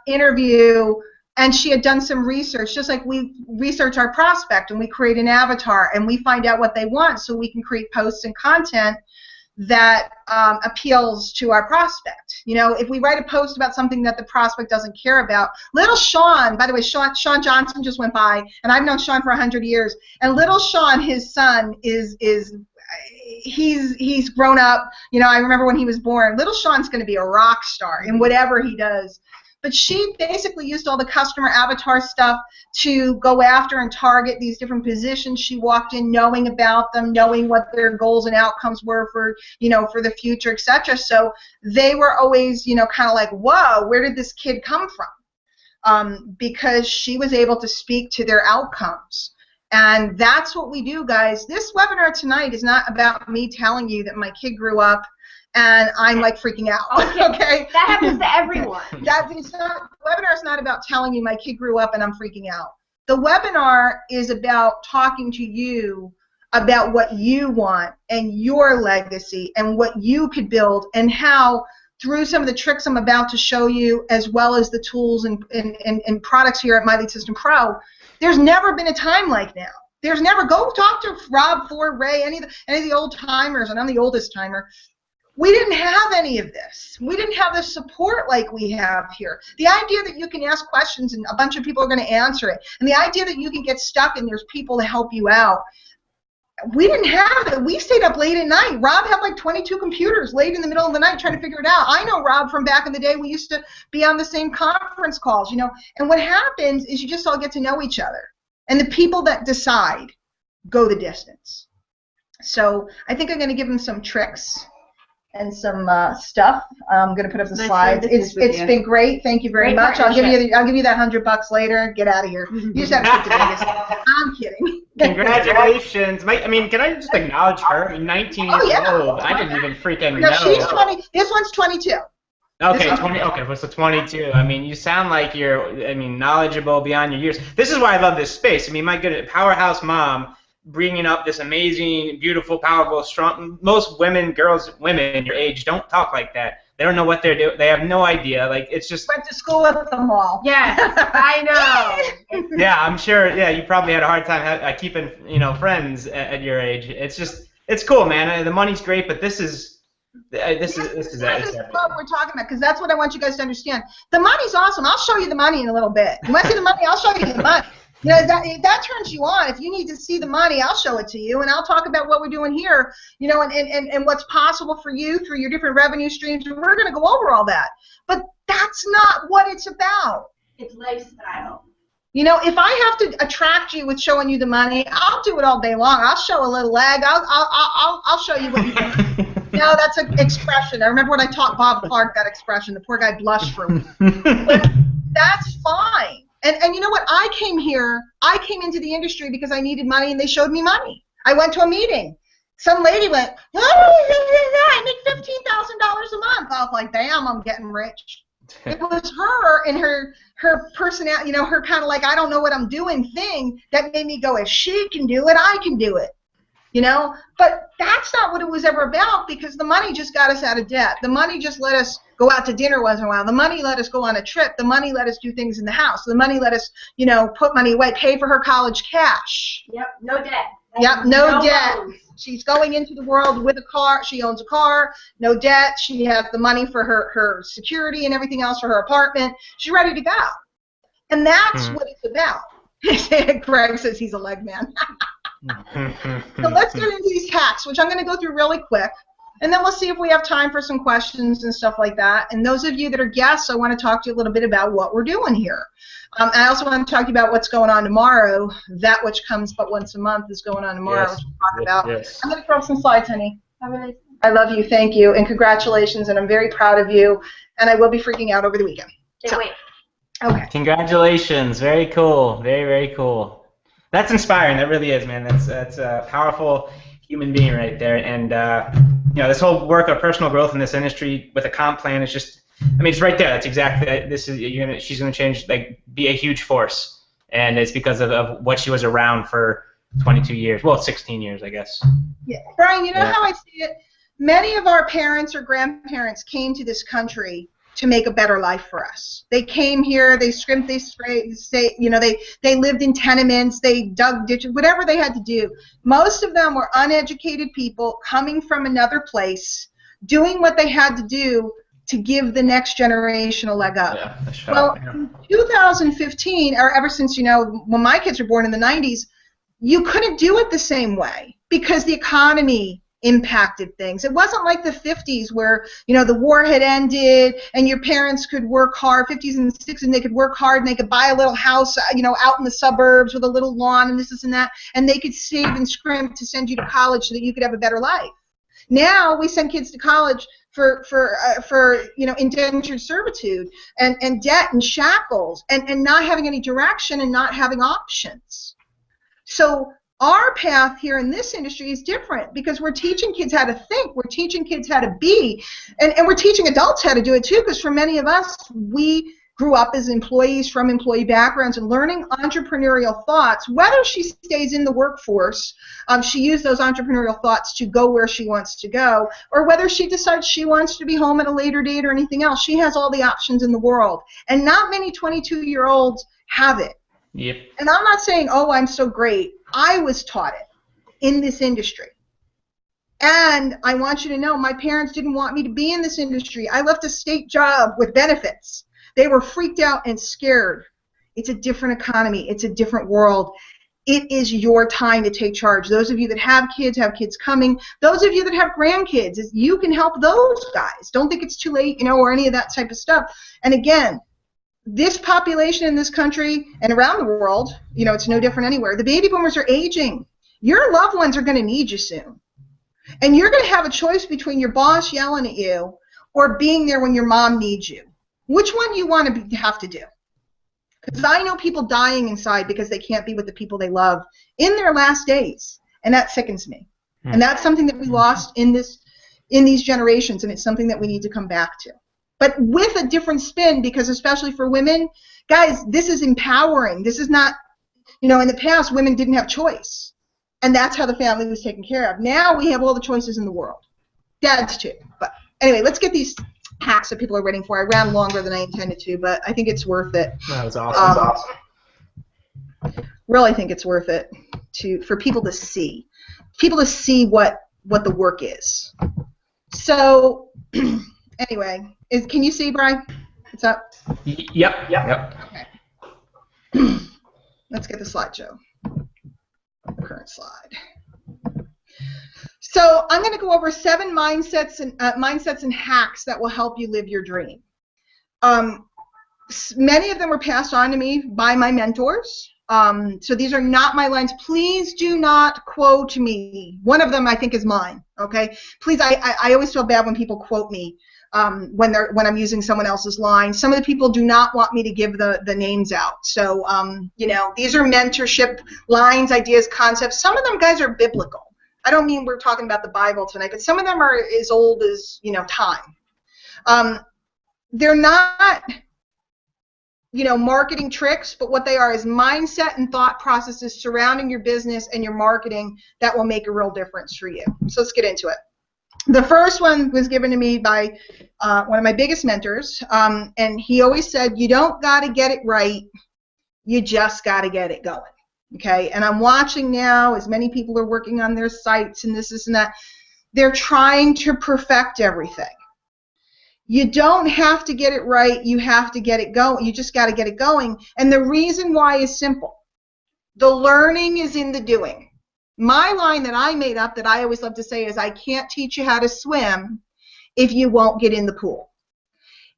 interview and she had done some research, just like we research our prospect and we create an avatar and we find out what they want so we can create posts and content that appeals to our prospect. If we write a post about something that the prospect doesn't care about, little Sean, by the way, Sean Johnson just went by, and I've known Sean for 100 years, and little Sean, his son, he's grown up. I remember when he was born. Little Sean's going to be a rock star in whatever he does. But she basically used all the customer avatar stuff to go after and target these different positions. She walked in knowing about them, knowing what their goals and outcomes were for the future, etc. So they were always, kind of like, whoa, where did this kid come from? because she was able to speak to their outcomes. And that's what we do, guys. This webinar tonight is not about me telling you that my kid grew up and I'm like freaking out. Okay? That happens to everyone. Webinar is not about telling you my kid grew up and I'm freaking out. The webinar is about talking to you about what you want and your legacy and what you could build, and how through some of the tricks I'm about to show you, as well as the tools and products here at My Lead System Pro, there's never been a time like now. There's never, go talk to Rob, Ford, Ray, any of the old timers, and I'm the oldest timer. We didn't have any of this. We didn't have the support like we have here. The idea that you can ask questions and a bunch of people are going to answer it, and the idea that you can get stuck and there's people to help you out. We didn't have it. We stayed up late at night. Rob had like 22 computers late in the middle of the night trying to figure it out. I know Rob from back in the day. We used to be on the same conference calls, you know. And what happens is you just all get to know each other. And the people that decide go the distance. So I think I'm going to give them some tricks and some stuff. I'm going to put up the slides. It's been great. Thank you very much. I'll give you that $100 later. Get out of here. You just have to get to Vegas. I'm kidding. Congratulations. I mean, can I just acknowledge her? I mean, 19 years old. I didn't even freaking know. She's 20. This one's 22. Okay, 20. Okay, so 22. I mean, you sound like you're, knowledgeable beyond your years. This is why I love this space. I mean, my goodness, powerhouse mom, bringing up this amazing, beautiful, powerful, strong. Most women your age don't talk like that. They don't know what they're doing. They have no idea. Like, it's just. Went to school with them all. Yes, I know. Yeah, I'm sure. Yeah, you probably had a hard time keeping, friends at your age. It's just, it's cool, man. The money's great, but this is what we're talking about, because that's what I want you guys to understand. The money's awesome. I'll show you the money in a little bit. You want to see the money? I'll show you the money. You know, if that turns you on, if you need to see the money, I'll show it to you, and I'll talk about what we're doing here, and what's possible for you through your different revenue streams. We're going to go over all that. But that's not what it's about. It's lifestyle. You know, if I have to attract you with showing you the money, I'll do it all day long. I'll show a little leg. I'll show you what you think. No, that's an expression. I remember when I taught Bob Clark that expression. The poor guy blushed for me. But that's fine. And you know what? I came into the industry because I needed money, and they showed me money. I went to a meeting. Some lady went, I make $15,000 a month. I was like, damn, I'm getting rich. It was her and her personality, her kind of like, I don't know what I'm doing thing that made me go, if she can do it, I can do it. But that's not what it was ever about, because the money just got us out of debt. The money just let us go out to dinner once in a while. The money let us go on a trip. The money let us do things in the house. The money let us, put money away, pay for her college cash. Yep, no debt. Yep, no debt. Loans. She's going into the world with a car. She owns a car, no debt. She has the money for her security and everything else for her apartment. She's ready to go. And that's what it's about. Greg says he's a leg man. So let's get into these hacks, which I'm going to go through really quick, and then we'll see if we have time for some questions and stuff like that. And those of you that are guests, I want to talk to you a little bit about what we're doing here. I also want to talk to you about what's going on tomorrow. That which comes but once a month is going on tomorrow, which we'll talk about. Yes. I'm going to throw up some slides, honey. I love you, thank you, and congratulations, and I'm very proud of you, and I will be freaking out over the weekend. Wait. Okay. Congratulations. Very cool. Very, very cool. That's inspiring. That really is, man. That's a powerful human being right there. And this whole work of personal growth in this industry with a comp plan is just, it's right there. That's exactly. She's gonna change, be a huge force, and it's because of what she was around for 22 years. Well, 16 years, I guess. Yeah, Brian. How I see it. Many of our parents or grandparents came to this country to make a better life for us. They came here, they scrimped, they sprayed, they lived in tenements, they dug ditches, whatever they had to do. Most of them were uneducated people coming from another place, doing what they had to do to give the next generation a leg up. Yeah, in 2015, or ever since, when my kids were born in the 90s, you couldn't do it the same way because the economy impacted things. It wasn't like the 50s where, the war had ended and your parents could work hard, 50s and 60s, and they could work hard and they could buy a little house, out in the suburbs with a little lawn and this and that, and they could save and scrimp to send you to college so that you could have a better life. Now we send kids to college for indentured servitude and debt and shackles and not having any direction and not having options. So our path here in this industry is different because we're teaching kids how to think, we're teaching kids how to be, and we're teaching adults how to do it too, because for many of us, we grew up as employees from employee backgrounds and learning entrepreneurial thoughts. Whether she stays in the workforce, she used those entrepreneurial thoughts to go where she wants to go, or whether she decides she wants to be home at a later date or anything else, she has all the options in the world. And not many 22-year-olds have it. Yep. And I'm not saying, oh, I'm so great. I was taught it in this industry. And I want you to know, my parents didn't want me to be in this industry. I left a state job with benefits. They were freaked out and scared. It's a different economy. It's a different world. It is your time to take charge. Those of you that have kids coming. Those of you that have grandkids, you can help those guys. Don't think it's too late, or any of that type of stuff. And again, this population in this country and around the world, it's no different anywhere. The baby boomers are aging. Your loved ones are going to need you soon. And you're going to have a choice between your boss yelling at you or being there when your mom needs you. Which one you want to have to do? Because I know people dying inside because they can't be with the people they love in their last days, and that sickens me. And that's something that we lost in these generations, and it's something that we need to come back to. But with a different spin, because especially for women, guys, this is empowering. This is not, in the past, women didn't have choice, and that's how the family was taken care of. Now we have all the choices in the world. Dads too. But anyway, let's get these hacks that people are waiting for. I ran longer than I intended to, but I think it's worth it. That was awesome. Really think it's worth it for people to see what the work is. So anyway, can you see, Brian? What's up? Yep. Okay. Let's get the slideshow. Current slide. So I'm going to go over 7 mindsets and hacks that will help you live your dream. Many of them were passed on to me by my mentors. So these are not my lines. Please do not quote me. One of them I think is mine. Okay. Please, I always feel bad when people quote me when I'm using someone else's line. Some of the people do not want me to give the names out. So these are mentorship lines, ideas, concepts. Some of them, guys, are biblical. I don't mean we're talking about the Bible tonight, but some of them are as old as, time. They're not, marketing tricks, but what they are is mindset and thought processes surrounding your business and your marketing that will make a real difference for you. So let's get into it. The first one was given to me by one of my biggest mentors, and he always said, you don't got to get it right, you just got to get it going. Okay, and I'm watching now as many people are working on their sites and this and that. They're trying to perfect everything. You don't have to get it right. You have to get it going. You just got to get it going. And the reason why is simple. The learning is in the doing. My line that I made up that I always love to say is, I can't teach you how to swim if you won't get in the pool.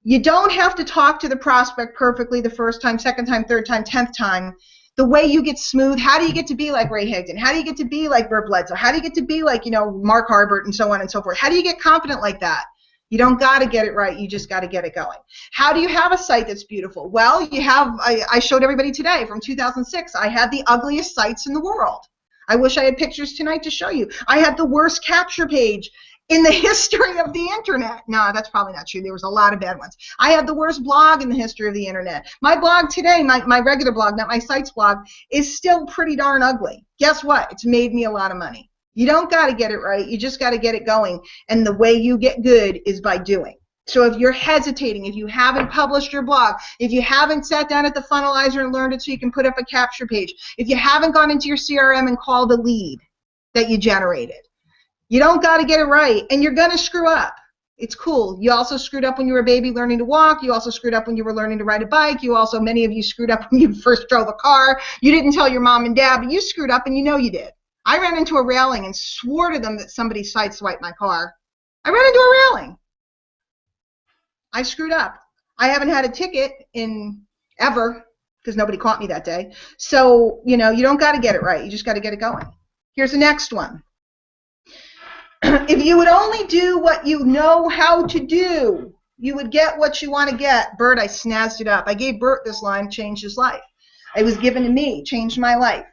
You don't have to talk to the prospect perfectly the first time, second time, third time, 10th time. The way you get smooth, how do you get to be like Ray Higdon? How do you get to be like Burt Bledsoe? How do you get to be like, Mark Harbert and so on and so forth? How do you get confident like that? You don't got to get it right. You just got to get it going. How do you have a site that's beautiful? Well, I showed everybody today from 2006. I had the ugliest sites in the world. I wish I had pictures tonight to show you. I had the worst capture page in the history of the internet. No, that's probably not true. There was a lot of bad ones. I had the worst blog in the history of the internet. My blog today, my regular blog, not my site's blog, is still pretty darn ugly. Guess what? It's made me a lot of money. You don't got to get it right. You just got to get it going. And the way you get good is by doing. So if you're hesitating, if you haven't published your blog, if you haven't sat down at the funnelizer and learned it so you can put up a capture page, if you haven't gone into your CRM and called a lead that you generated, you don't got to get it right, and you're going to screw up. It's cool. You also screwed up when you were a baby learning to walk. You also screwed up when you were learning to ride a bike. Many of you screwed up when you first drove a car. You didn't tell your mom and dad, but you screwed up, and you did. I ran into a railing and swore to them that somebody sideswiped my car. I ran into a railing. I screwed up. I haven't had a ticket in ever because nobody caught me that day. So, you don't got to get it right. You just got to get it going. Here's the next one. If you would only do what you know how to do, you would get what you want to get. Bert, I snazzed it up. I gave Bert this line, changed his life. It was given to me, changed my life.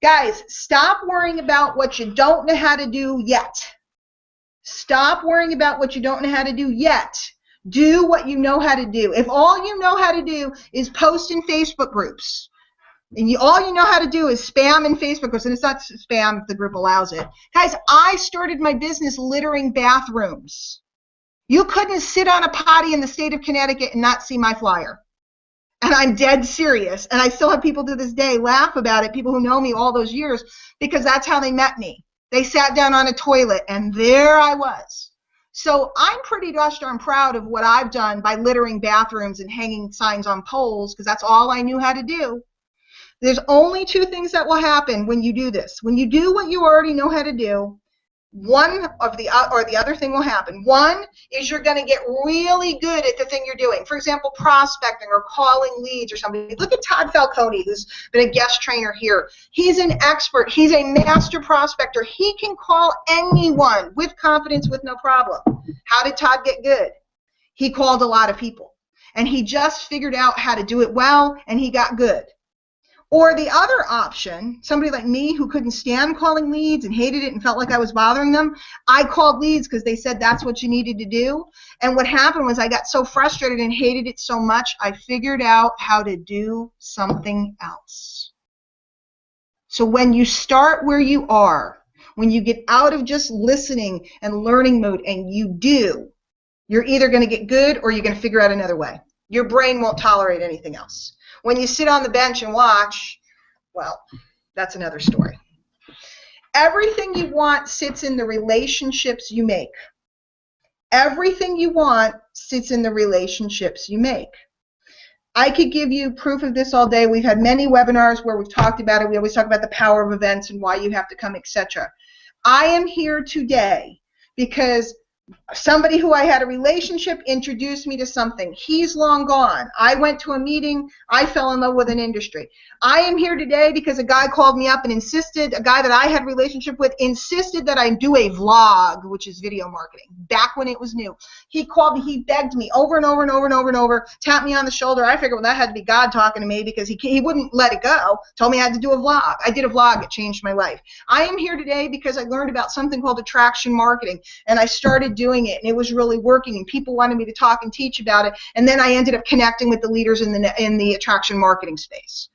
Guys, stop worrying about what you don't know how to do yet. Stop worrying about what you don't know how to do yet. Do what you know how to do. If all you know how to do is post in Facebook groups, and all you know how to do is spam in Facebook groups, and it's not spam if the group allows it. Guys, I started my business littering bathrooms. You couldn't sit on a potty in the state of Connecticut and not see my flyer. And I'm dead serious. And I still have people to this day laugh about it, people who know me all those years, because that's how they met me. They sat down on a toilet, and there I was. So I'm pretty gosh darn proud of what I've done by littering bathrooms and hanging signs on poles, because that's all I knew how to do. There's only two things that will happen when you do this. When you do what you already know how to do, one of the other thing will happen. One is you're going to get really good at the thing you're doing. For example, prospecting or calling leads or something. Look at Todd Falcone, who's been a guest trainer here. He's an expert. He's a master prospector. He can call anyone with confidence with no problem. How did Todd get good? He called a lot of people. And he just figured out how to do it well, and he got good. Or the other option, somebody like me who couldn't stand calling leads and hated it and felt like I was bothering them, I called leads because they said that's what you needed to do. And what happened was I got so frustrated and hated it so much, I figured out how to do something else. So when you start where you are, when you get out of just listening and learning mode and you do, you're either going to get good or you're going to figure out another way. Your brain won't tolerate anything else. When you sit on the bench and watch, well, that's another story. Everything you want sits in the relationships you make. Everything you want sits in the relationships you make. I could give you proof of this all day. We've had many webinars where we've talked about it. We always talk about the power of events and why you have to come, etc. I am here today because somebody who I had a relationship introduced me to something. He's long gone. I went to a meeting. I fell in love with an industry. I am here today because a guy called me up and insisted, a guy that I had a relationship with, insisted that I do a vlog, which is video marketing, back when it was new. He called me. He begged me over and over and over and over and over, tapped me on the shoulder. I figured, well, that had to be God talking to me because he wouldn't let it go. Told me I had to do a vlog. I did a vlog. It changed my life. I am here today because I learned about something called attraction marketing, and I started doing it, and it was really working, and people wanted me to talk and teach about it, and then I ended up connecting with the leaders in the attraction marketing space.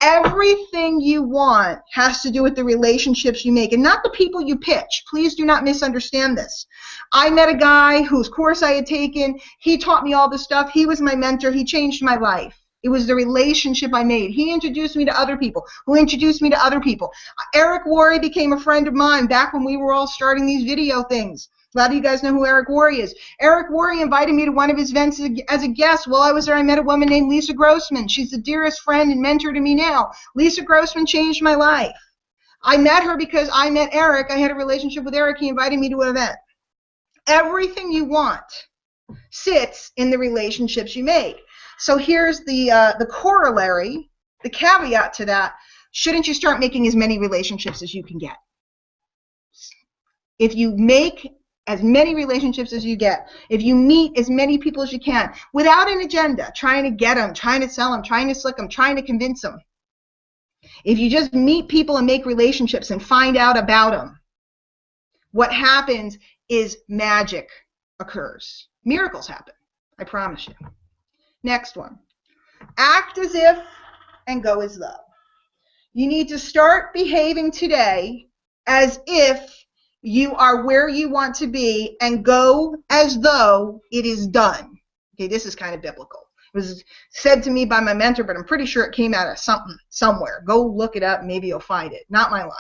Everything you want has to do with the relationships you make and not the people you pitch. Please do not misunderstand this. I met a guy whose course I had taken. He taught me all this stuff. He was my mentor. He changed my life. It was the relationship I made. He introduced me to other people who introduced me to other people. Eric Worre became a friend of mine back when we were all starting these video things. A lot of you guys know who Eric Worre is. Eric Worre invited me to one of his events as a guest. While I was there, I met a woman named Lisa Grossman. She's the dearest friend and mentor to me now. Lisa Grossman changed my life. I met her because I met Eric. I had a relationship with Eric. He invited me to an event. Everything you want sits in the relationships you make. So here's the corollary, the caveat to that. Shouldn't you start making as many relationships as you can get? If you make as many relationships as you get, if you meet as many people as you can, without an agenda, trying to get them, trying to sell them, trying to slick them, trying to convince them. If you just meet people and make relationships and find out about them, what happens is magic occurs. Miracles happen, I promise you. Next one. Act as if and go as though. You need to start behaving today as if you are where you want to be and go as though it is done. Okay, this is kind of biblical. It was said to me by my mentor, but I'm pretty sure it came out of something somewhere. Go look it up, maybe you'll find it. Not my line.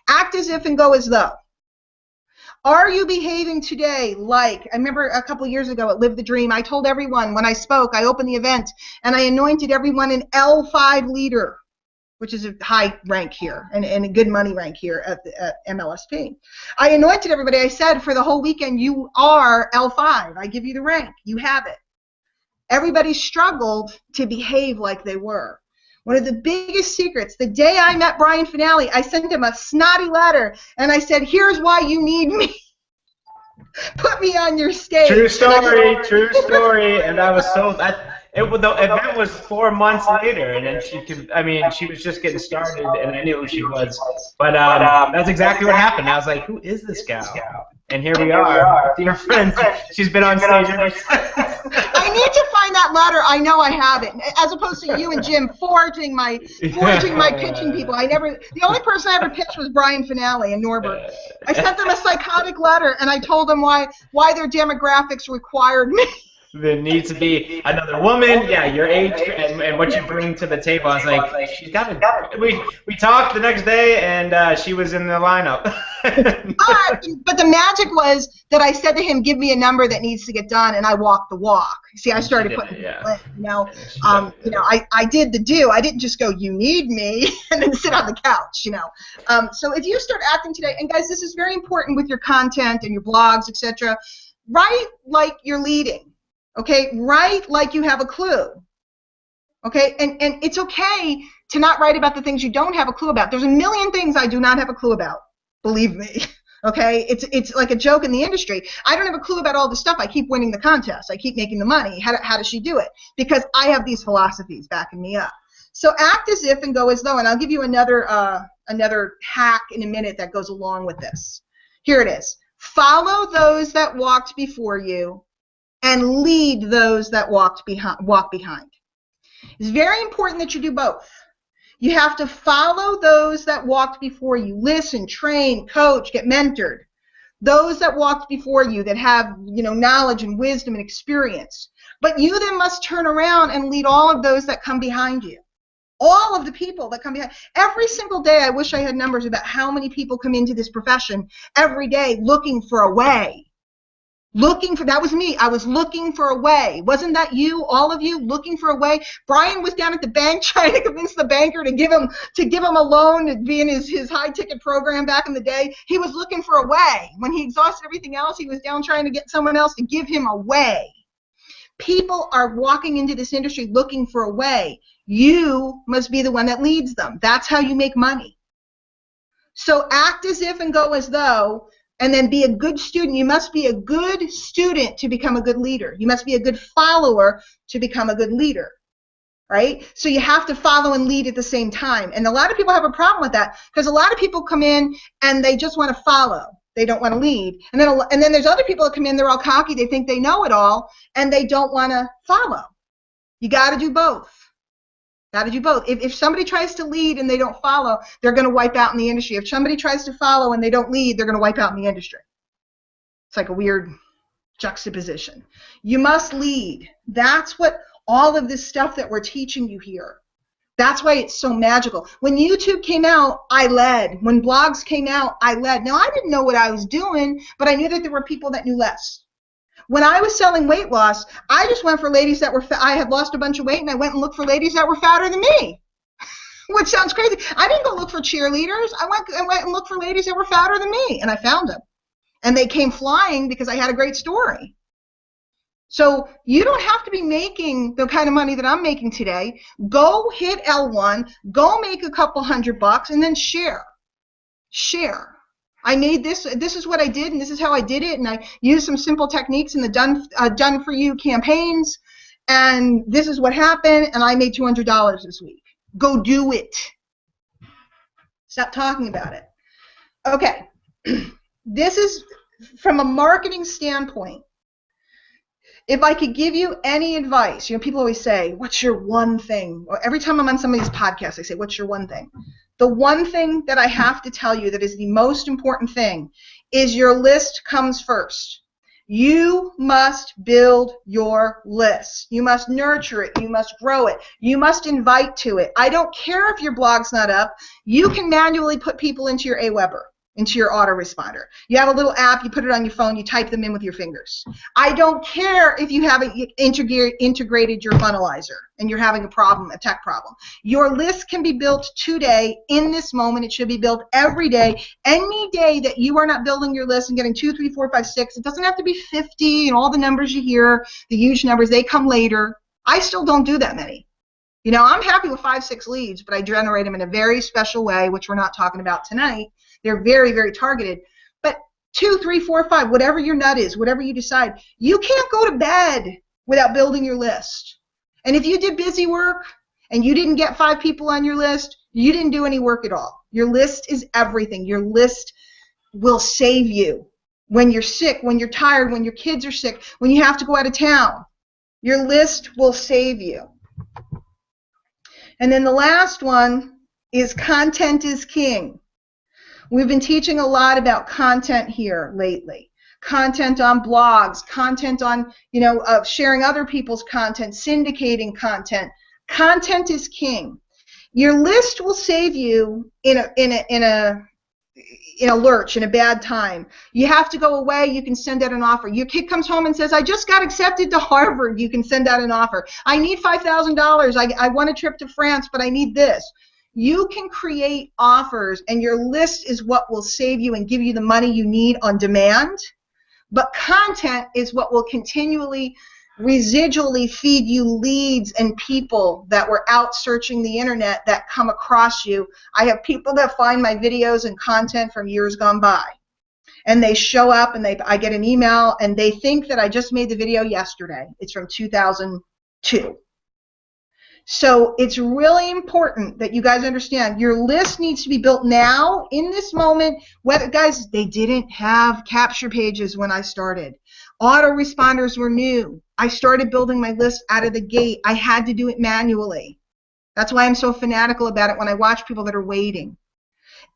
Act as if and go as though. Are you behaving today like, I remember a couple years ago at Live the Dream, I told everyone when I spoke, I opened the event, and I anointed everyone an L5 leader, which is a high rank here and a good money rank here at MLSP. I anointed everybody. I said, for the whole weekend, you are L5. I give you the rank. You have it. Everybody struggled to behave like they were. One of the biggest secrets, the day I met Brian Finale, I sent him a snotty letter, and I said, here's why you need me. put me on your stage. True story. And I was the event was 4 months later, and then she was just getting started, and I knew who she was. But that's exactly what happened. I was like, who is this gal? And here we are, dear friends. She's been on stage ever since. I need to find that letter. I know I have it. As opposed to you and Jim forging my pitching people. The only person I ever pitched was Brian Finale and Norbert. I sent them a psychotic letter, and I told them why their demographics required me. There needs to be another woman, your age and what you bring to the table. I was like, she's got to. We talked the next day, and she was in the lineup. But the magic was that I said to him, "Give me a number that needs to get done," and I walked the walk. See, I started putting I did the do. I didn't just go, "You need me," and then sit on the couch. So if you start acting today, and guys, this is very important with your content and your blogs, etc. Write like you're leading. Okay, write like you have a clue. Okay, and it's okay to not write about the things you don't have a clue about. There's a million things I do not have a clue about. Believe me. Okay, it's like a joke in the industry. I don't have a clue about all the stuff. I keep winning the contest. I keep making the money. How does she do it? Because I have these philosophies backing me up. So act as if and go as though. And I'll give you another hack in a minute that goes along with this. Here it is. Follow those that walked before you, and lead those that walk behind. It's very important that you do both. You have to follow those that walked before you. Listen, train, coach, get mentored. Those that walked before you that have, knowledge and wisdom and experience. But you then must turn around and lead all of those that come behind you. All of the people that come behind. Every single day, I wish I had numbers about how many people come into this profession every day looking for a way. That was me. I was looking for a way. Wasn't that you, all of you, looking for a way? Brian was down at the bank trying to convince the banker to give him a loan to be in his high-ticket program back in the day. He was looking for a way. When he exhausted everything else, he was down trying to get someone else to give him a way. People are walking into this industry looking for a way. You must be the one that leads them. That's how you make money. So act as if and go as though. And then be a good student. You must be a good student to become a good leader. You must be a good follower to become a good leader, right? So you have to follow and lead at the same time. And a lot of people have a problem with that because a lot of people come in and they just want to follow. They don't want to lead. And then there's other people that come in, they're all cocky, they think they know it all, and they don't want to follow. You got to do both. Got to do both. If somebody tries to lead and they don't follow, they're going to wipe out in the industry. If somebody tries to follow and they don't lead, they're going to wipe out in the industry. It's like a weird juxtaposition. You must lead. That's what all of this stuff that we're teaching you here. That's why it's so magical. When YouTube came out, I led. When blogs came out, I led. Now, I didn't know what I was doing, but I knew that there were people that knew less. When I was selling weight loss, I just went for ladies that were I had lost a bunch of weight, and I went and looked for ladies that were fatter than me, which sounds crazy. I didn't go look for cheerleaders. I went and looked for ladies that were fatter than me, and I found them. And they came flying because I had a great story. So you don't have to be making the kind of money that I'm making today. Go hit L1, go make a couple $100, and then share. Share. I made this is what I did, and this is how I did it, and I used some simple techniques in the done for you campaigns, and this is what happened, and I made $200 this week. Go do it. Stop talking about it. Okay. This is from a marketing standpoint. If I could give you any advice, people always say, what's your one thing? Or every time I'm on somebody's podcast, I say, what's your one thing? The one thing that I have to tell you that is the most important thing is your list comes first. You must build your list. You must nurture it. You must grow it. You must invite to it. I don't care if your blog's not up. You can manually put people into your Aweber, into your autoresponder. You have a little app, you put it on your phone, you type them in with your fingers. I don't care if you haven't integrated your funnelizer and you're having a tech problem. Your list can be built today, in this moment. It should be built every day. Any day that you are not building your list and getting 2, 3, 4, 5, 6, it doesn't have to be 50 and all the numbers you hear, the huge numbers, they come later. I still don't do that many. I'm happy with 5, 6 leads, but I generate them in a very special way, which we're not talking about tonight. They're very, very targeted. But 2, 3, 4, 5, whatever your nut is, whatever you decide. You can't go to bed without building your list. And if you did busy work and you didn't get 5 people on your list, you didn't do any work at all. Your list is everything. Your list will save you when you're sick, when you're tired, when your kids are sick, when you have to go out of town. Your list will save you. And then the last one is content is king. We've been teaching a lot about content here lately. Content on blogs, content on, sharing other people's content, syndicating content. Content is king. Your list will save you in a lurch, in a bad time. You have to go away, you can send out an offer. Your kid comes home and says, I just got accepted to Harvard. You can send out an offer. I need $5,000. I want a trip to France, but I need this. You can create offers, and your list is what will save you and give you the money you need on demand. But content is what will continually, residually feed you leads and people that were out searching the internet that come across you. I have people that find my videos and content from years gone by. And they show up, and I get an email, and they think that I just made the video yesterday. It's from 2002. So it's really important that you guys understand your list needs to be built now, in this moment. Guys, they didn't have capture pages when I started. Autoresponders were new. I started building my list out of the gate. I had to do it manually. That's why I'm so fanatical about it when I watch people that are waiting.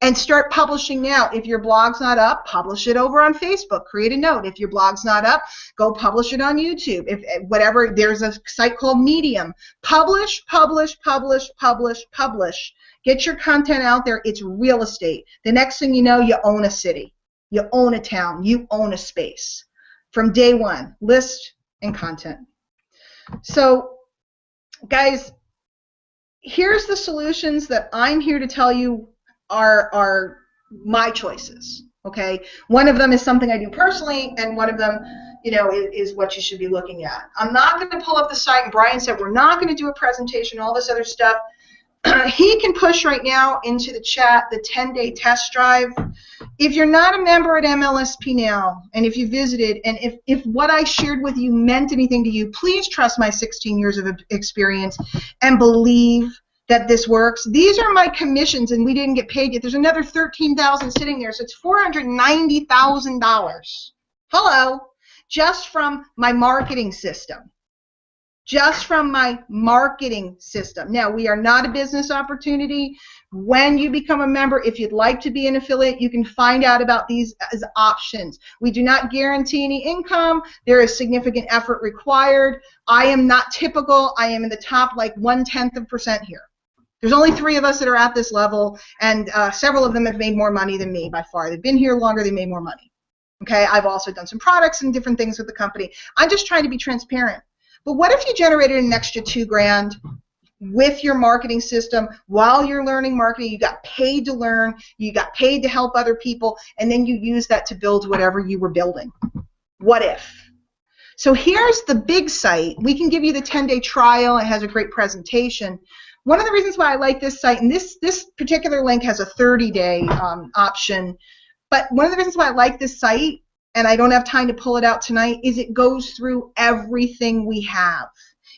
And start publishing now. If your blog's not up, publish it over on Facebook. Create a note. If your blog's not up, go publish it on YouTube. If whatever, there's a site called Medium. Publish, publish, publish, publish, publish. Get your content out there. It's real estate. The next thing you know, you own a city. You own a town. You own a space. From day one, list and content. So, guys, here's the solutions that I'm here to tell you are my choices, okay? One of them is something I do personally, and one of them, is what you should be looking at. I'm not going to pull up the site, and Brian said we're not going to do a presentation, all this other stuff. He can push right now into the chat the 10-day test drive. If you're not a member at MLSP now, and if you visited, and if what I shared with you meant anything to you, please trust my 16 years of experience and believe that this works. These are my commissions, and we didn't get paid yet. There's another $13,000 sitting there, so it's $490,000. Hello, just from my marketing system. Just from my marketing system. Now, we are not a business opportunity. When you become a member, if you'd like to be an affiliate, you can find out about these as options. We do not guarantee any income. There is significant effort required. I am not typical. I am in the top 1/10% here. There's only 3 of us that are at this level, and several of them have made more money than me by far. They've been here longer, they made more money. Okay, I've also done some products and different things with the company. I'm just trying to be transparent. But what if you generated an extra $2,000 with your marketing system while you're learning marketing? You got paid to learn, you got paid to help other people, and then you use that to build whatever you were building. What if? So here's the big site. We can give you the 10-day trial. It has a great presentation. One of the reasons why I like this site, and this particular link has a 30-day option, but one of the reasons why I like this site, and I don't have time to pull it out tonight, is it goes through everything we have.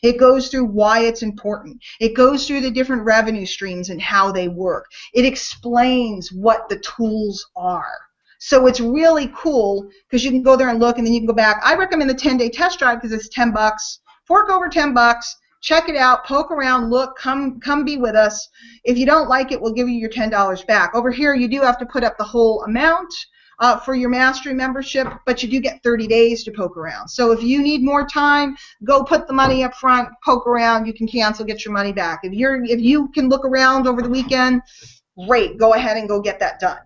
It goes through why it's important. It goes through the different revenue streams and how they work. It explains what the tools are. So it's really cool because you can go there and look, and then you can go back. I recommend the 10-day test drive because it's $10. Fork over $10. Check it out, poke around, look, come be with us. If you don't like it, we'll give you your $10 back. Over here, you do have to put up the whole amount for your mastery membership, but you do get 30 days to poke around. So if you need more time, go put the money up front, poke around, you can cancel, get your money back. If you can look around over the weekend, great, go ahead and go get that done.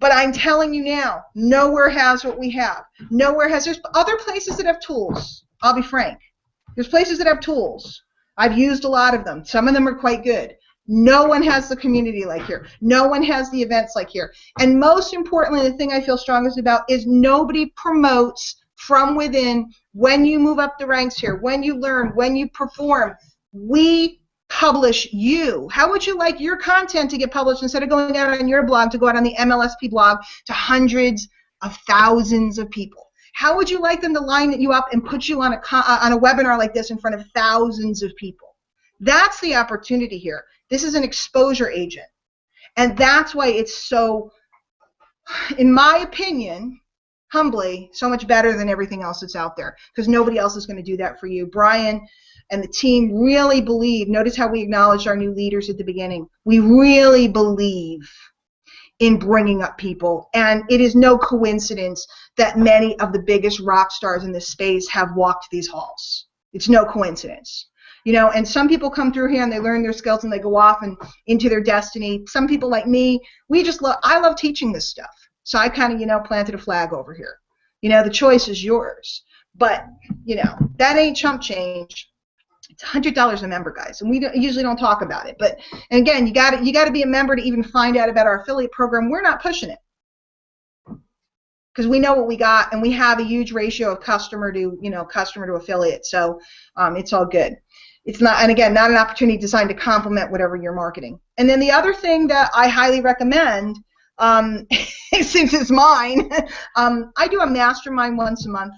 But I'm telling you now, nowhere has what we have. Nowhere has. There's other places that have tools, I'll be frank. There's places that have tools. I've used a lot of them. Some of them are quite good. No one has the community like here. No one has the events like here. And most importantly, the thing I feel strongest about is nobody promotes from within when you move up the ranks here, when you learn, when you perform. We publish you. How would you like your content to get published instead of going out on your blog to go out on the MLSP blog to hundreds of thousands of people. How would you like them to line you up and put you on a webinar like this in front of thousands of people? That's the opportunity here. This is an exposure agent. And that's why it's so, in my opinion, humbly, so much better than everything else that's out there, because nobody else is going to do that for you. Brian and the team really believe, notice how we acknowledged our new leaders at the beginning. We really believe in bringing up people, and it is no coincidence that many of the biggest rock stars in this space have walked these halls. It's no coincidence. You know, and some people come through here and they learn their skills and they go off and into their destiny. Some people like me, I love teaching this stuff. So I kind of, you know, planted a flag over here. You know, the choice is yours. But, you know, that ain't chump change. It's $100 a member, guys, and we usually don't talk about it. But, and again, you got to be a member to even find out about our affiliate program. We're not pushing it because we know what we got, and we have a huge ratio of customer to affiliate. So it's all good. It's not, and again, not an opportunity designed to complement whatever you're marketing. And then the other thing that I highly recommend, since it's mine, I do a mastermind once a month.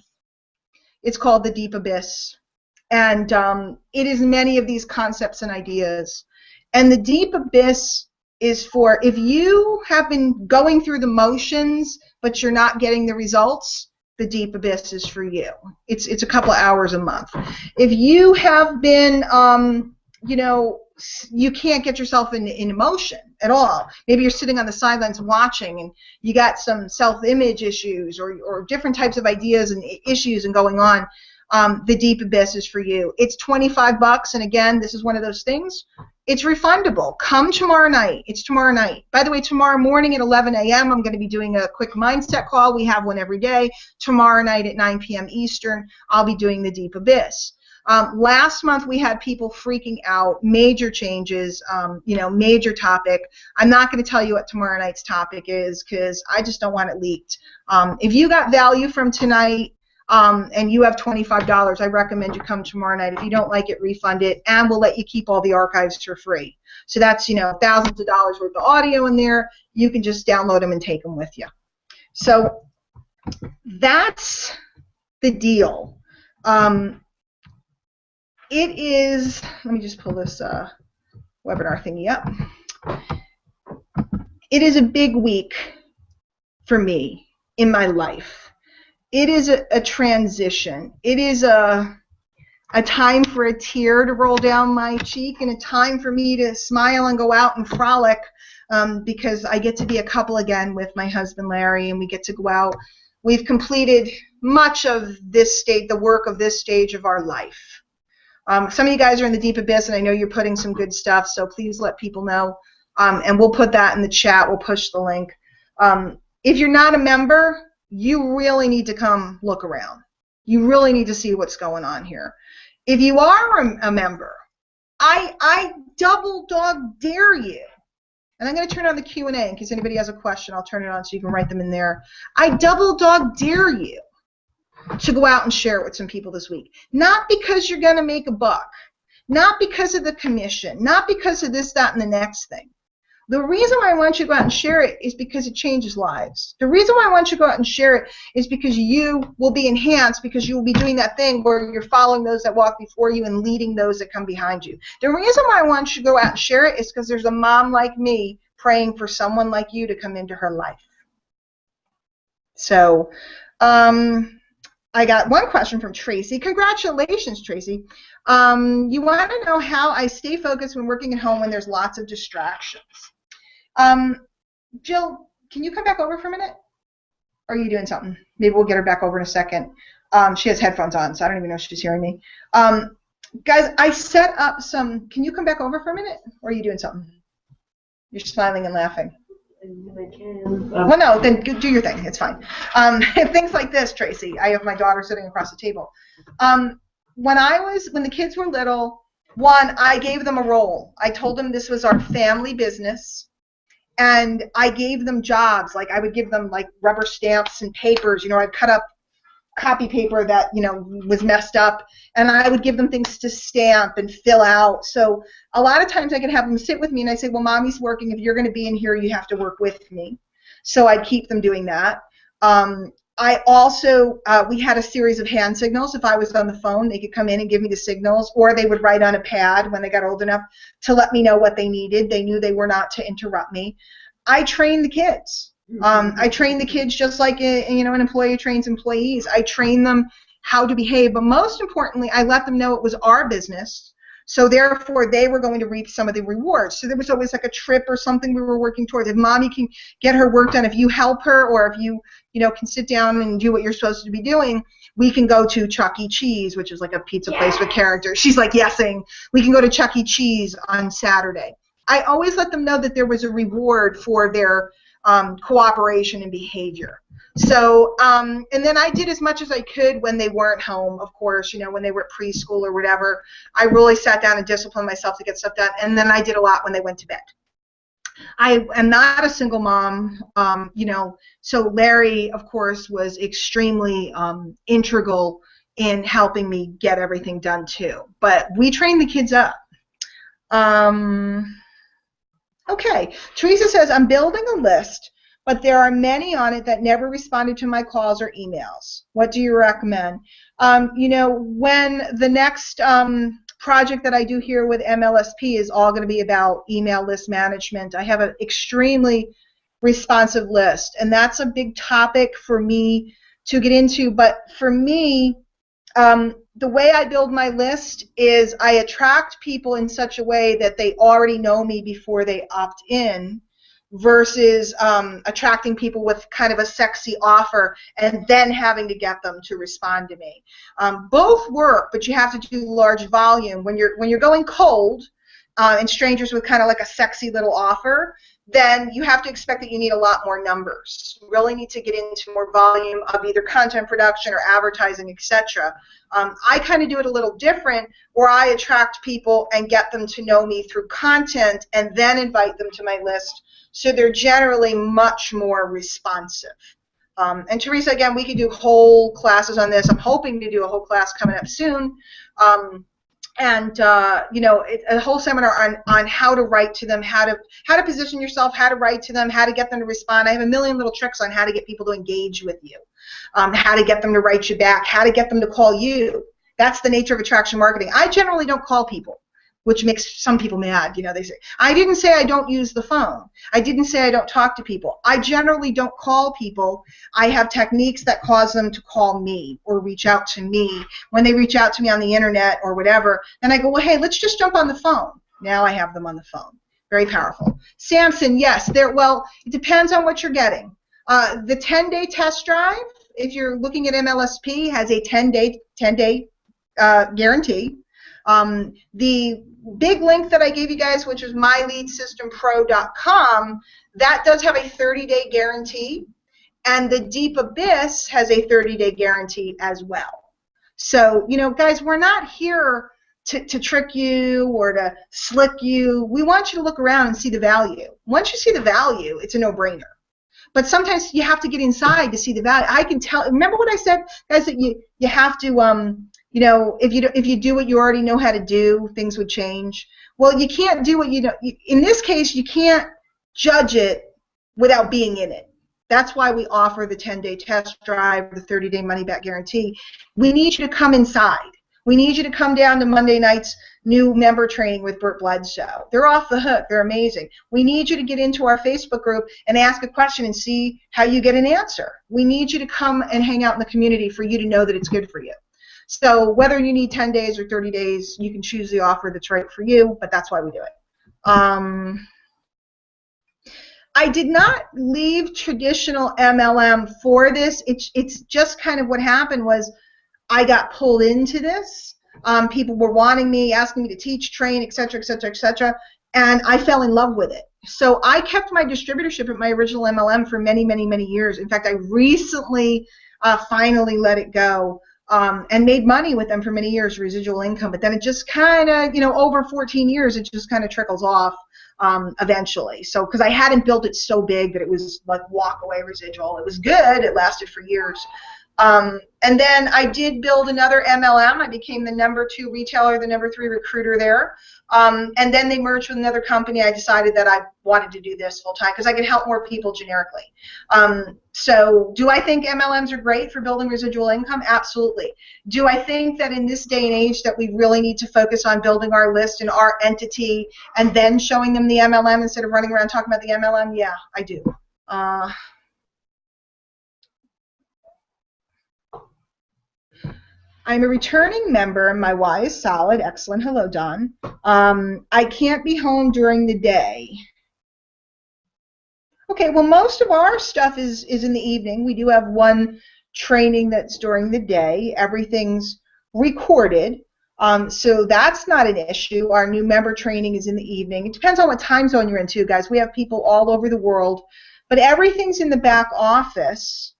It's called The Deep Abyss. And it is many of these concepts and ideas. And the Deep Abyss is for if you have been going through the motions, but you're not getting the results, the Deep Abyss is for you. It's a couple of hours a month. If you have been, you know, you can't get yourself in emotion at all. Maybe you're sitting on the sidelines watching and you got some self-image issues or different types of ideas and issues and going on. The Deep Abyss is for you. It's $25, and again, this is one of those things. It's refundable. Come tomorrow night. It's tomorrow night. By the way, tomorrow morning at 11 a.m., I'm going to be doing a quick mindset call. We have one every day. Tomorrow night at 9 p.m. Eastern, I'll be doing the Deep Abyss. Last month, we had people freaking out, major changes, you know, major topic. I'm not going to tell you what tomorrow night's topic is because I just don't want it leaked. If you got value from tonight, and you have $25, I recommend you come tomorrow night. If you don't like it, refund it, and we'll let you keep all the archives for free. So that's, you know, thousands of dollars worth of audio in there. You can just download them and take them with you. So that's the deal. It is, let me just pull this webinar thingy up. It is a big week for me in my life. It is a transition. It is a time for a tear to roll down my cheek and a time for me to smile and go out and frolic because I get to be a couple again with my husband Larry, and we get to go out. We've completed much of this stage, the work of this stage of our life. Some of you guys are in the Deep Abyss, and I know you're putting some good stuff, so please let people know, and we'll put that in the chat. We'll push the link. If you're not a member, you really need to come look around. You really need to see what's going on here. If you are a member, I double dog dare you. And I'm going to turn on the Q&A in case anybody has a question. I'll turn it on so you can write them in there. I double dog dare you to go out and share it with some people this week. Not because you're going to make a buck. Not because of the commission. Not because of this, that, and the next thing. The reason why I want you to go out and share it is because it changes lives. The reason why I want you to go out and share it is because you will be enhanced, because you will be doing that thing where you're following those that walk before you and leading those that come behind you. The reason why I want you to go out and share it is because there's a mom like me praying for someone like you to come into her life. So I got one question from Tracy. Congratulations, Tracy. You want to know how I stay focused when working at home when there's lots of distractions. Jill, can you come back over for a minute? Or are you doing something? Maybe we'll get her back over in a second. She has headphones on, so I don't even know if she's hearing me. Guys, I set up some, can you come back over for a minute? Or are you doing something? You're smiling and laughing. Well, no, then do your thing. It's fine. Things like this, Tracy. I have my daughter sitting across the table. When the kids were little, one, I gave them a role. I told them this was our family business, and I gave them jobs. Like I would give them like rubber stamps and papers. You know, I'd cut up copy paper that, you know, was messed up, and I would give them things to stamp and fill out. So a lot of times I could have them sit with me, and I say, well, mommy's working. If you're going to be in here, you have to work with me. So I'd keep them doing that. I also, we had a series of hand signals. If I was on the phone, they could come in and give me the signals, or they would write on a pad when they got old enough to let me know what they needed. They knew they were not to interrupt me. I trained the kids. I train the kids just like an employee trains employees. I train them how to behave, but most importantly, I let them know it was our business. So therefore, they were going to reap some of the rewards. So there was always like a trip or something we were working towards. If mommy can get her work done, if you help her, or if you can sit down and do what you're supposed to be doing, we can go to Chuck E. Cheese, which is like a pizza place with characters. She's like yesing. We can go to Chuck E. Cheese on Saturday. I always let them know that there was a reward for their cooperation and behavior. So, and then I did as much as I could when they weren't home, of course, when they were at preschool or whatever. I really sat down and disciplined myself to get stuff done. And then I did a lot when they went to bed. I am not a single mom, so Larry, of course, was extremely integral in helping me get everything done too. But we trained the kids up. Okay, Teresa says, I'm building a list, but there are many on it that never responded to my calls or emails. What do you recommend? When the next project that I do here with MLSP is all going to be about email list management, I have an extremely responsive list, and that's a big topic for me to get into. But for me, the way I build my list is I attract people in such a way that they already know me before they opt in, versus attracting people with kind of a sexy offer and then having to get them to respond to me. Both work, but you have to do large volume. When you're going cold and strangers with kind of like a sexy little offer, then you have to expect that you need a lot more numbers. You really need to get into more volume of either content production or advertising, etc. I kind of do it a little different, where I attract people and get them to know me through content and then invite them to my list, so they're generally much more responsive. And Teresa, again, we could do whole classes on this. I'm hoping to do a whole class coming up soon. A whole seminar on how to write to them, how to position yourself, how to write to them, how to get them to respond. I have a million little tricks on how to get people to engage with you, how to get them to write you back, how to get them to call you. That's the nature of attraction marketing. I generally don't call people, which makes some people mad. They say, I didn't say I don't use the phone. I didn't say I don't talk to people. I generally don't call people. I have techniques that cause them to call me or reach out to me. When they reach out to me on the internet or whatever, then I go, well, hey, let's just jump on the phone. Now I have them on the phone. Very powerful. Samson, yes. It depends on what you're getting. The 10-day test drive, if you're looking at MLSP, has a 10-day guarantee. The big link that I gave you guys, which is myleadsystempro.com, that does have a 30-day guarantee, and the Deep Abyss has a 30-day guarantee as well. So, guys, we're not here to trick you or to slick you. We want you to look around and see the value. Once you see the value, it's a no-brainer. But sometimes you have to get inside to see the value. I can tell. Remember what I said, guys, that you have to if you do what you already know how to do, things would change. Well, you can't do what you don't. In this case, you can't judge it without being in it. That's why we offer the 10-day test drive, the 30-day money-back guarantee. We need you to come inside. We need you to come down to Monday night's new member training with Burt Bledsoe. They're off the hook. They're amazing. We need you to get into our Facebook group and ask a question and see how you get an answer. We need you to come and hang out in the community for you to know that it's good for you. So whether you need 10 days or 30 days, you can choose the offer that's right for you, but that's why we do it. I did not leave traditional MLM for this. It's just kind of what happened was I got pulled into this. People were wanting me, asking me to teach, train, et cetera, et cetera, et cetera, and I fell in love with it. So I kept my distributorship at my original MLM for many, many, many years. In fact, I recently finally let it go. And made money with them for many years, residual income. But then it just kind of, over 14 years, it just kind of trickles off eventually. So, because I hadn't built it so big that it was like walk away residual. It was good. It lasted for years. And then I did build another MLM. I became the #2 retailer, the #3 recruiter there. And then they merged with another company. I decided that I wanted to do this full time because I could help more people generically. So do I think MLMs are great for building residual income? Absolutely. Do I think that in this day and age that we really need to focus on building our list and our entity and then showing them the MLM instead of running around talking about the MLM? Yeah, I do. I'm a returning member. My Y is solid. Excellent. Hello, Don. I can't be home during the day. Okay, well, most of our stuff is in the evening. We do have one training that's during the day. Everything's recorded, so that's not an issue. Our new member training is in the evening. It depends on what time zone you're in, too, guys. We have people all over the world, but everything's in the back office.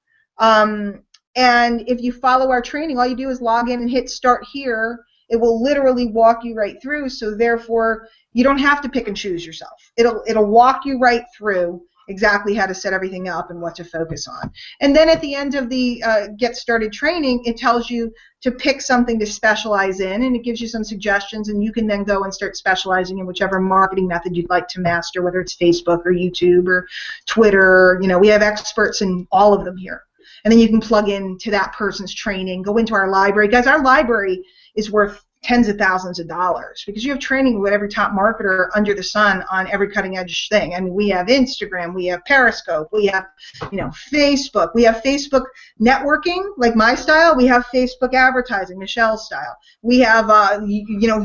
And if you follow our training, all you do is log in and hit start here. It will literally walk you right through, so therefore you don't have to pick and choose yourself. It'll walk you right through exactly how to set everything up and what to focus on. And then at the end of the Get Started training, it tells you to pick something to specialize in, and it gives you some suggestions, and you can then go and start specializing in whichever marketing method you'd like to master, whether it's Facebook or YouTube or Twitter. You know, we have experts in all of them here. And then you can plug into that person's training, go into our library. Guys, our library is worth tens of thousands of dollars because you have training with every top marketer under the sun on every cutting edge thing. I mean, we have Instagram, we have Periscope, we have, Facebook, we have Facebook networking, like my style, we have Facebook advertising, Michelle's style. We have,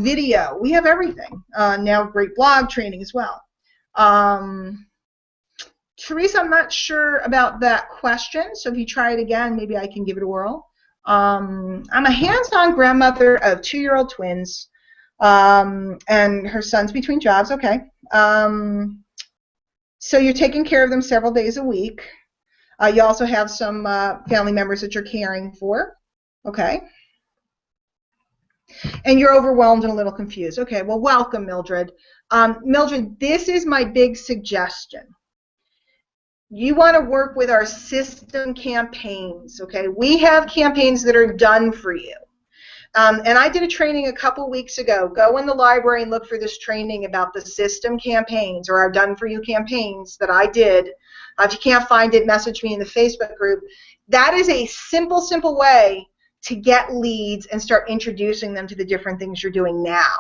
video, we have everything. Now great blog training as well. Teresa, I'm not sure about that question, so if you try it again, maybe I can give it a whirl. I'm a hands-on grandmother of 2-year-old twins, and her son's between jobs. Okay. So you're taking care of them several days a week. You also have some family members that you're caring for. Okay. And you're overwhelmed and a little confused. Okay, well, welcome, Mildred. Mildred, this is my big suggestion. You want to work with our system campaigns, okay? We have campaigns that are done for you. And I did a training a couple weeks ago. Go in the library and look for this training about the system campaigns or our done-for-you campaigns that I did. If you can't find it, message me in the Facebook group. That is a simple, simple way to get leads and start introducing them to the different things you're doing now.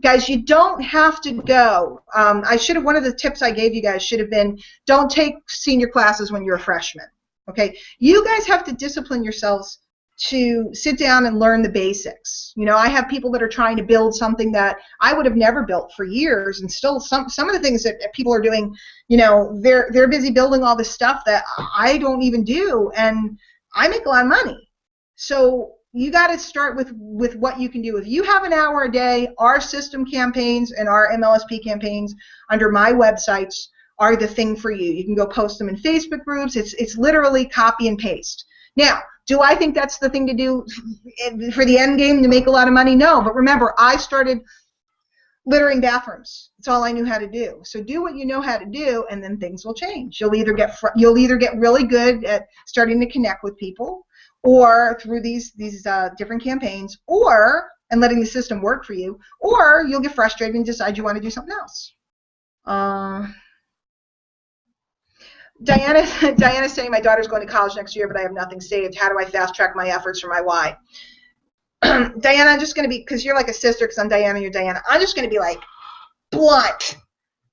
Guys, you don't have to go. One of the tips I gave you guys should have been, don't take senior classes when you're a freshman. Okay, you guys have to discipline yourselves to sit down and learn the basics. I have people that are trying to build something that I would have never built for years, and still some of the things that people are doing, they're busy building all this stuff that I don't even do, and I make a lot of money. So you got to start with what you can do. If you have an hour a day, our system campaigns and our MLSP campaigns under my websites are the thing for you. You can go post them in Facebook groups. It's literally copy and paste. Now, do I think that's the thing to do for the end game to make a lot of money? No, but remember, I started littering bathrooms. That's all I knew how to do. So do what you know how to do, and then things will change. You'll either get really good at starting to connect with people, or through these different campaigns, and letting the system work for you, or you'll get frustrated and decide you want to do something else. Diana's saying my daughter's going to college next year, but I have nothing saved. How do I fast track my efforts for my why? Diana, I'm just going to be, because you're like a sister, because I'm Diana, you're Diana, I'm just going to be like blunt.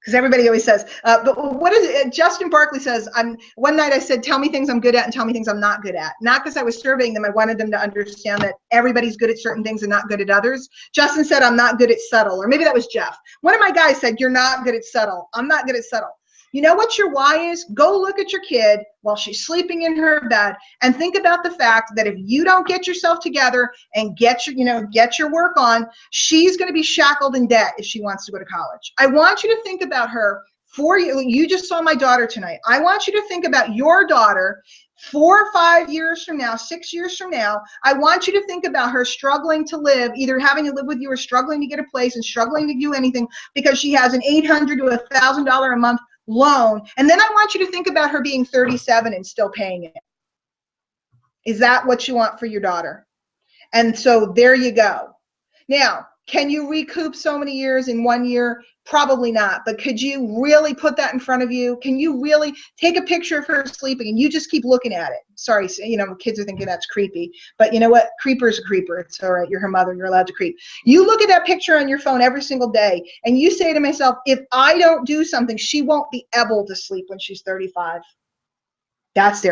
Because everybody always says, but what is it? Justin Barkley says, one night I said, tell me things I'm good at and tell me things I'm not good at. Not because I was surveying them. I wanted them to understand that everybody's good at certain things and not good at others. Justin said, I'm not good at subtle. Or maybe that was Jeff. One of my guys said, you're not good at subtle. I'm not good at subtle. You know what your why is? Go look at your kid while she's sleeping in her bed and think about the fact that if you don't get yourself together and get your work on, she's going to be shackled in debt if she wants to go to college. I want you to think about her for you. You just saw my daughter tonight. I want you to think about your daughter 4 or 5 years from now, 6 years from now. I want you to think about her struggling to live, either having to live with you or struggling to get a place and struggling to do anything because she has an $800 to $1,000 a month loan. And then I want you to think about her being 37 and still paying it. Is that what you want for your daughter? And so there you go. Now, can you recoup so many years in 1 year? Probably not. But could you really put that in front of you? Can you really take a picture of her sleeping and you just keep looking at it? Sorry, you know, kids are thinking that's creepy. But you know what? Creeper's a creeper. It's all right. You're her mother. You're allowed to creep. You look at that picture on your phone every single day and you say to myself, if I don't do something, she won't be able to sleep when she's 35. That's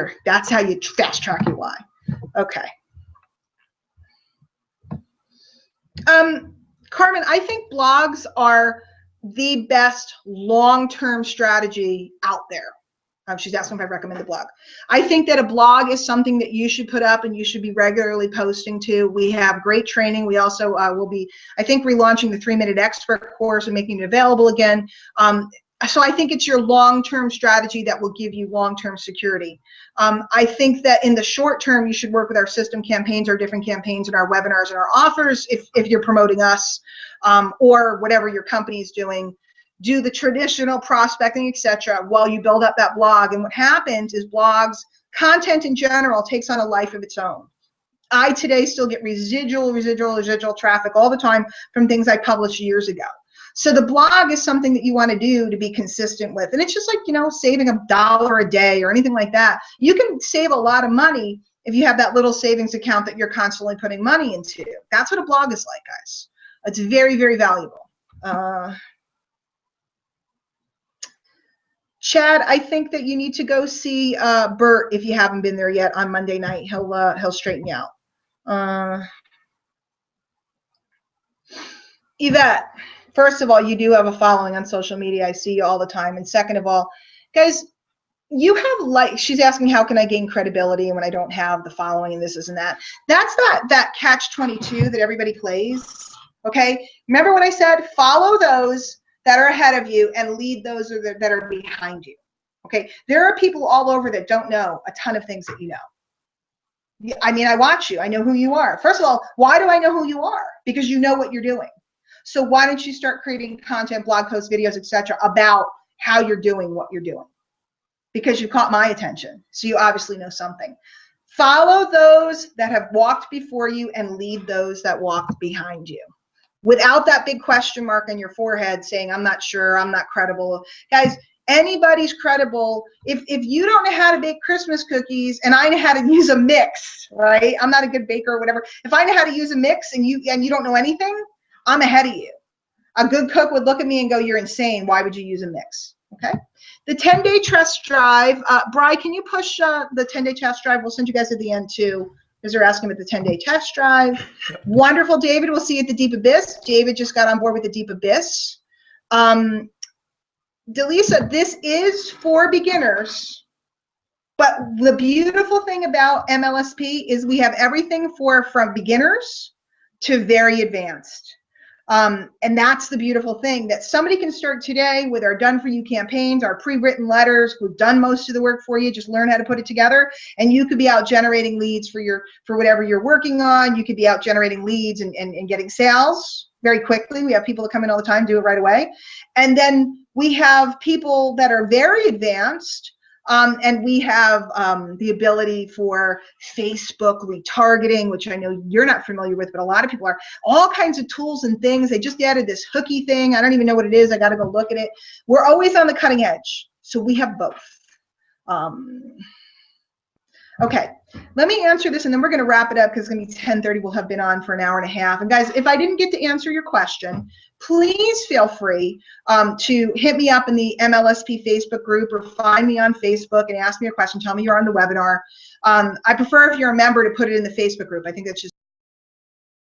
how you fast track your why. Okay. Carmen, I think blogs are the best long-term strategy out there. She's asking if I recommend a blog. I think that a blog is something that you should put up and you should be regularly posting to. We have great training. We also will be, I think, relaunching the 3-Minute Expert course and making it available again. So I think it's your long-term strategy that will give you long-term security. I think that in the short term, you should work with our system campaigns, our different campaigns, and our webinars and our offers if you're promoting us or whatever your company is doing. Do the traditional prospecting, etc., while you build up that blog. And what happens is blogs, content in general, takes on a life of its own. I today still get residual traffic all the time from things I published years ago. So the blog is something that you want to do to be consistent with. And it's just like, you know, saving $1 a day or anything like that. You can save a lot of money if you have that little savings account that you're constantly putting money into. That's what a blog is like, guys. It's very, very valuable. Chad, I think that you need to go see Bert if you haven't been there yet on Monday night. He'll straighten you out. Yvette, first of all, you do have a following on social media. I see you all the time. And second of all, guys, you have she's asking how can I gain credibility when I don't have the following and this and that. That's that catch-22 that everybody plays. Okay, remember what I said? Follow those that are ahead of you and lead those that are behind you. Okay, there are people all over that don't know a ton of things that you know. I mean, I watch you. I know who you are. First of all, why do I know who you are? Because you know what you're doing. So why don't you start creating content, blog posts, videos, etc., about how you're doing what you're doing? Because you caught my attention. So you obviously know something. Follow those that have walked before you and lead those that walked behind you. Without that big question mark on your forehead saying, I'm not sure, I'm not credible. Guys, anybody's credible. If you don't know how to bake Christmas cookies and I know how to use a mix, right? I'm not a good baker or whatever. If I know how to use a mix and you don't know anything, I'm ahead of you. A good cook would look at me and go, you're insane. Why would you use a mix? Okay. The 10-day test drive. Bri, can you push the 10-day test drive? We'll send you guys at the end too, because they're asking about the 10-day test drive. Wonderful, David. We'll see you at the Deep Abyss. David just got on board with the Deep Abyss. Delisa, this is for beginners, but the beautiful thing about MLSP is we have everything from beginners to very advanced. And that's the beautiful thing, that somebody can start today with our done for you campaigns, our pre-written letters. We've done most of the work for you. Just learn how to put it together, and you could be out generating leads for whatever you're working on. You could be out generating leads and getting sales very quickly. We have people that come in all the time, do it right away. And then we have people that are very advanced. And we have the ability for Facebook retargeting, which I know you're not familiar with, but a lot of people are. All kinds of tools and things. They just added this hooky thing. I don't even know what it is. I got to go look at it. We're always on the cutting edge. So we have both. Okay, let me answer this, and then we're going to wrap it up because it's going to be 10:30. We'll have been on for an hour and a half. And guys, if I didn't get to answer your question, please feel free to hit me up in the MLSP Facebook group or find me on Facebook and ask me a question. Tell me you're on the webinar. I prefer if you're a member to put it in the Facebook group. I think that's just